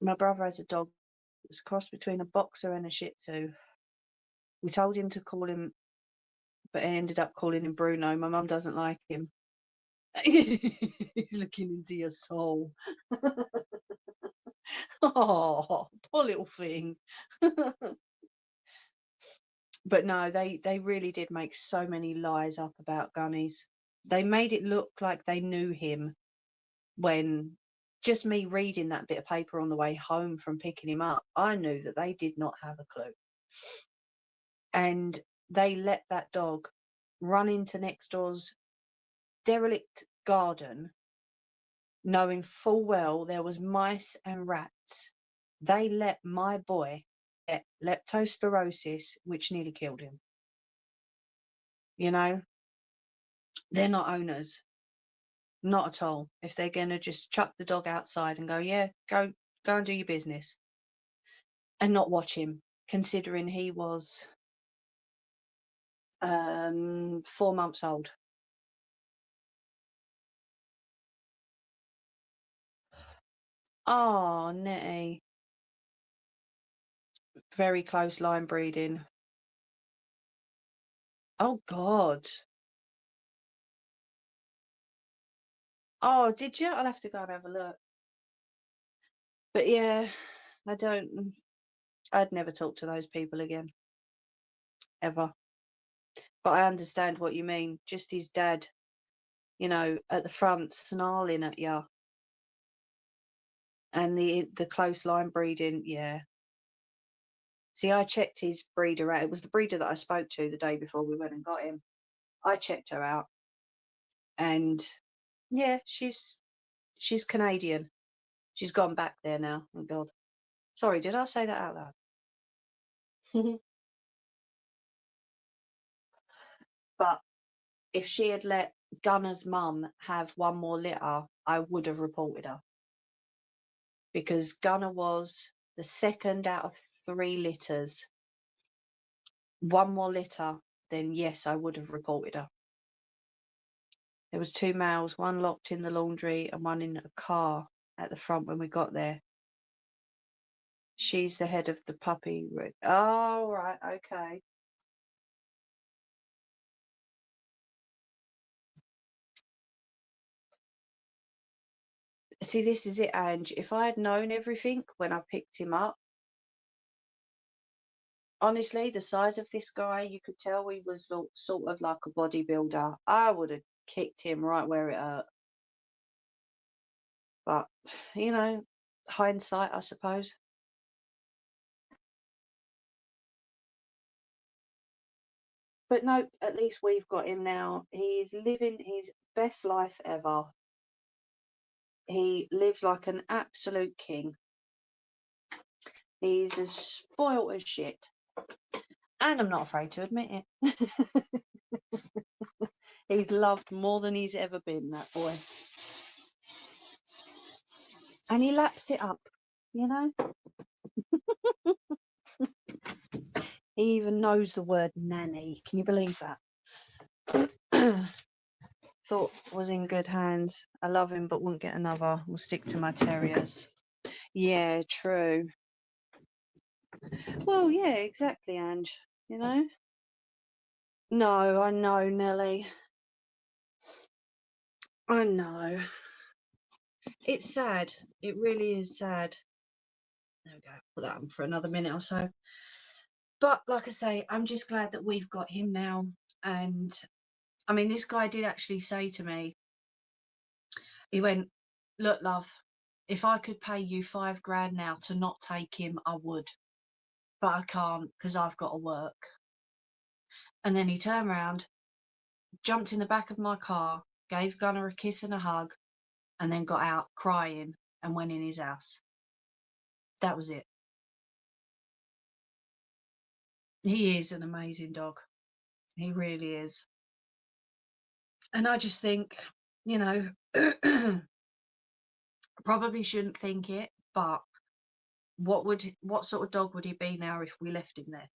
My brother has a dog that's crossed between a boxer and a Shih Tzu. We told him to call him, but he ended up calling him Bruno. My mum doesn't like him. He's looking into your soul. Oh, poor little thing. But no, they really did make so many lies up about Gunnies. They made it look like they knew him when just me reading that bit of paper on the way home from picking him up, I knew that they did not have a clue. And they let that dog run into next door's derelict garden, knowing full well there was mice and rats. They let my boy get leptospirosis, which nearly killed him. you know? They're not owners, not at all. If they're going to just chuck the dog outside and go, yeah, go and do your business, and not watch him, considering he was 4 months old. Oh, Nettie. Very close line breeding. Oh, God. Oh, did you? I'll have to go and have a look. But yeah, I'd never talk to those people again. Ever. But I understand what you mean. Just his dad, at the front snarling at you. And the close line breeding, yeah. See, I checked his breeder out. It was the breeder that I spoke to the day before we went and got him. I checked her out. And yeah, she's Canadian. She's gone back there now. Oh God. Sorry, did I say that out loud? But if she had let Gunner's mum have one more litter, I would have reported her. Because Gunner was the second out of 3 litters. One more litter, then yes, I would have reported her. There was 2 males, one locked in the laundry and one in a car at the front when we got there. She's the head of the puppy. Oh, right, okay. See, this is it, Ange. If I had known everything when I picked him up, honestly, the size of this guy, you could tell he was sort of like a bodybuilder. I would have kicked him right where it hurt. But, hindsight, I suppose. But no, at least we've got him now. He's living his best life ever. He lives like an absolute king. He's as spoilt as shit. And I'm not afraid to admit it. He's loved more than he's ever been, that boy. And he laps it up, you know? He even knows the word nanny. Can you believe that? Thought was in good hands. I love him, but wouldn't get another. We'll stick to my terriers. Yeah, true. Well, yeah, exactly, Ange. You know? No, I know, Nelly. I know. It's sad. It really is sad. There we go. Put that on for another minute or so. But like I say, I'm just glad that we've got him now. And I mean, this guy did actually say to me, he went, look, love, if I could pay you $5,000 now to not take him, I would. But I can't because I've got to work. And then he turned around, jumped in the back of my car, gave Gunner a kiss and a hug, and then got out crying and went in his house. That was it. He is an amazing dog. He really is. And I just think, probably shouldn't think it, but what sort of dog would he be now if we left him there?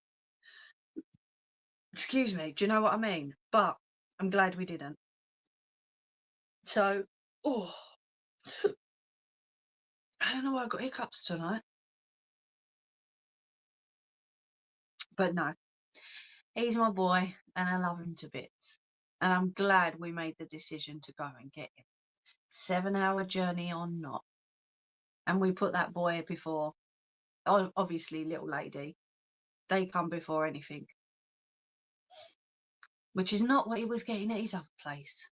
Excuse me, do you know what I mean? But I'm glad we didn't. So, I don't know why I got hiccups tonight. But no, he's my boy and I love him to bits. And I'm glad we made the decision to go and get him. 7-hour journey or not. And we put that boy before, obviously, little lady. They come before anything. Which is not what he was getting at his other place.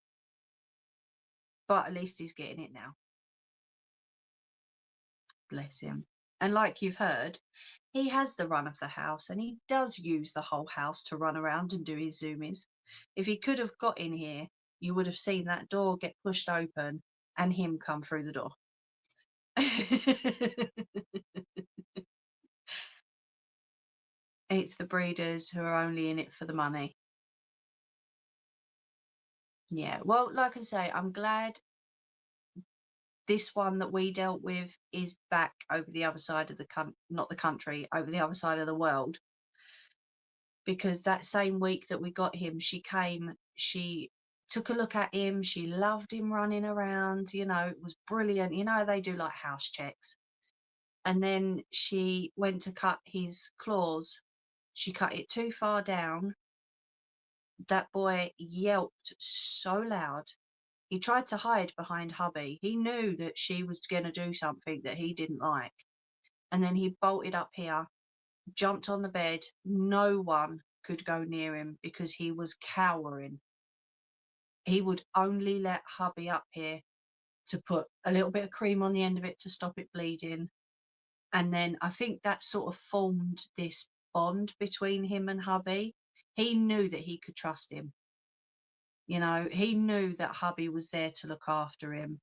But at least he's getting it now. Bless him. And like you've heard, he has the run of the house and he does use the whole house to run around and do his zoomies. If he could have got in here, you would have seen that door get pushed open and him come through the door. It's the breeders who are only in it for the money. Yeah, well, like I say, I'm glad this one that we dealt with is back over the other side of the not the country, over the other side of the world. Because that same week that we got him, she came, she took a look at him, she loved him running around, you know, it was brilliant. You know, they do like house checks. And then she went to cut his claws. She cut it too far down. That boy yelped so loud. He tried to hide behind hubby. He knew that she was going to do something that he didn't like. And then he bolted up here, jumped on the bed. No one could go near him because he was cowering. He would only let hubby up here to put a little bit of cream on the end of it to stop it bleeding. And then I think that sort of formed this bond between him and hubby. He knew that he could trust him. You know, he knew that hubby was there to look after him.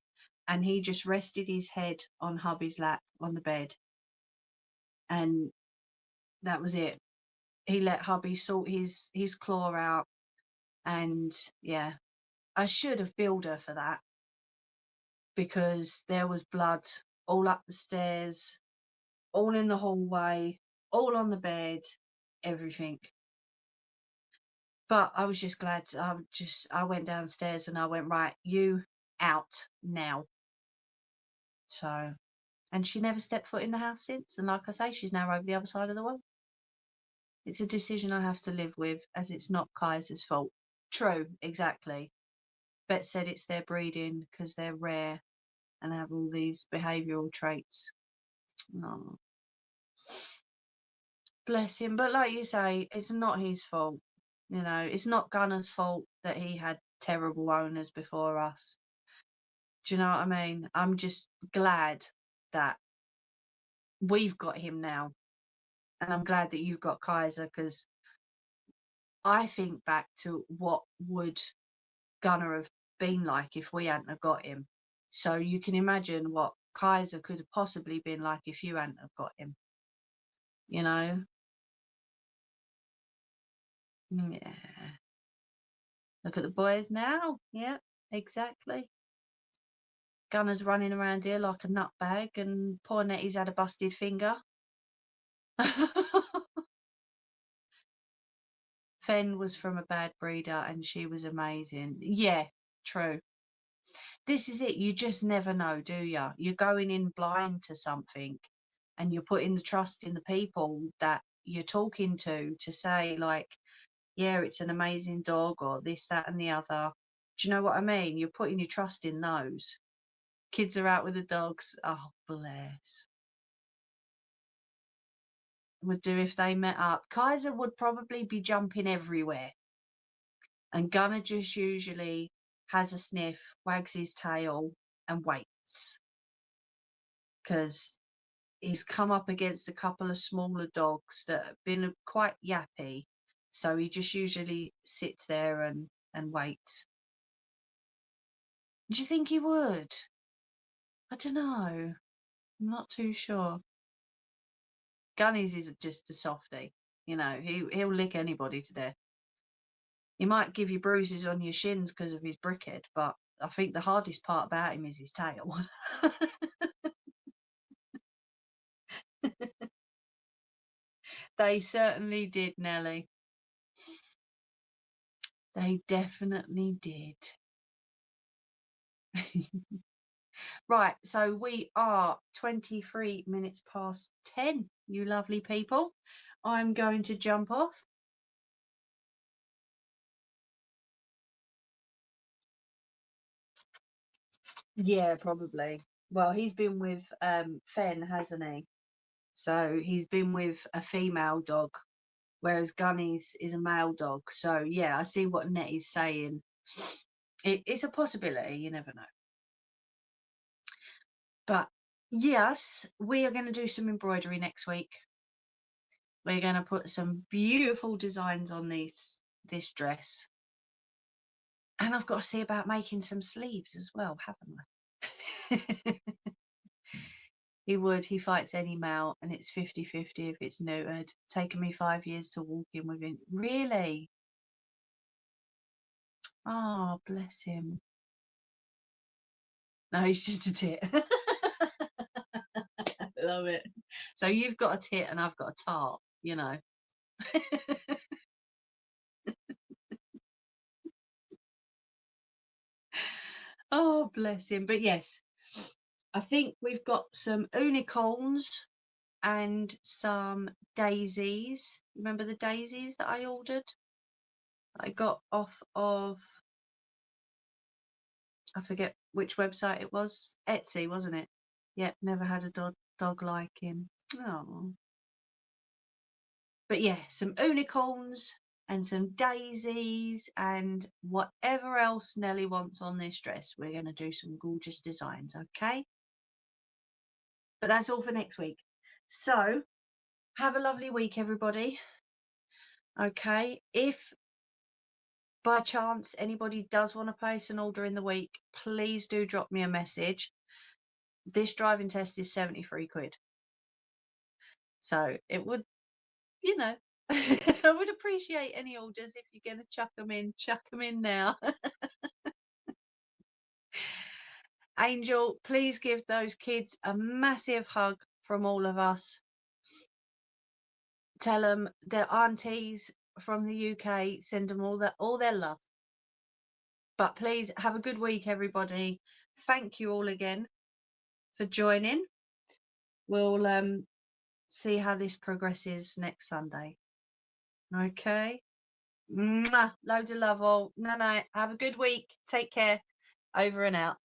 And he just rested his head on hubby's lap on the bed. And that was it. He let hubby sort his claw out. And yeah, I should have billed her for that, because there was blood all up the stairs, all in the hallway, all on the bed, everything. But I was just glad. I went downstairs and I went, right, you out now. So, and she never stepped foot in the house since. And like I say, she's now over the other side of the world. It's a decision I have to live with, as it's not Kaiser's fault. True, exactly. Bet said it's their breeding because they're rare and have all these behavioural traits. No. Bless him. But like you say, it's not his fault. You know, it's not Gunner's fault that he had terrible owners before us. Do you know what I mean? I'm just glad that we've got him now. And I'm glad that you've got Kaiser, because I think back to what would Gunner have been like if we hadn't have got him. So you can imagine what Kaiser could have possibly been like if you hadn't have got him. You know? Yeah. Look at the boys now. Yep, exactly. Gunner's running around here like a nutbag, and poor Nettie's had a busted finger. Fen was from a bad breeder and she was amazing. Yeah, true. This is it. You just never know, do you? You're going in blind to something and you're putting the trust in the people that you're talking to say, like, yeah, it's an amazing dog, or this, that and the other. Do you know what I mean? You're putting your trust in those. Kids are out with the dogs. Oh, bless. Would do if they met up. Kaiser would probably be jumping everywhere. And Gunner just usually has a sniff, wags his tail and waits. Because he's come up against a couple of smaller dogs that have been quite yappy. So he just usually sits there and waits. Do you think he would? I don't know. I'm not too sure. Gunnies is just a softie. You know, he'll lick anybody to death. He might give you bruises on your shins because of his brickhead, but I think the hardest part about him is his tail. They certainly did, Nelly. They definitely did. Right, so we are 23 minutes past 10, you lovely people. I'm going to jump off. Yeah, probably. Well, he's been with Fen, hasn't he? So he's been with a female dog, whereas Gunny's is a male dog. So yeah, I see what Nettie's saying. It's a possibility, you never know. But yes, we are going to do some embroidery next week. We're going to put some beautiful designs on this dress. And I've got to see about making some sleeves as well, haven't I? He would. He fights any male, and it's 50-50 if it's neutered. Taken me 5 years to walk in with him. Really? Oh, bless him. No, he's just a tit. Love it. So you've got a tit and I've got a tart, you know. Oh, bless him. But yes, I think we've got some unicorns and some daisies. Remember the daisies that I ordered? I got off of, I forget which website it was. Etsy, wasn't it? Yep, never had a dog like him. Oh. But yeah, some unicorns and some daisies and whatever else Nelly wants on this dress. We're going to do some gorgeous designs, okay? But that's all for next week. So have a lovely week, everybody. Okay, if by chance anybody does want to place an order in the week, please do drop me a message. This driving test is 73 quid. So it would, you know, I would appreciate any orders. If you're going to chuck them in now. Angel, please give those kids a massive hug from all of us. Tell them their aunties from the UK, send them all their love. But please have a good week, everybody. Thank you all again for joining. We'll see how this progresses next Sunday. Okay. Mwah. Loads of love all. No. Have a good week. Take care. Over and out.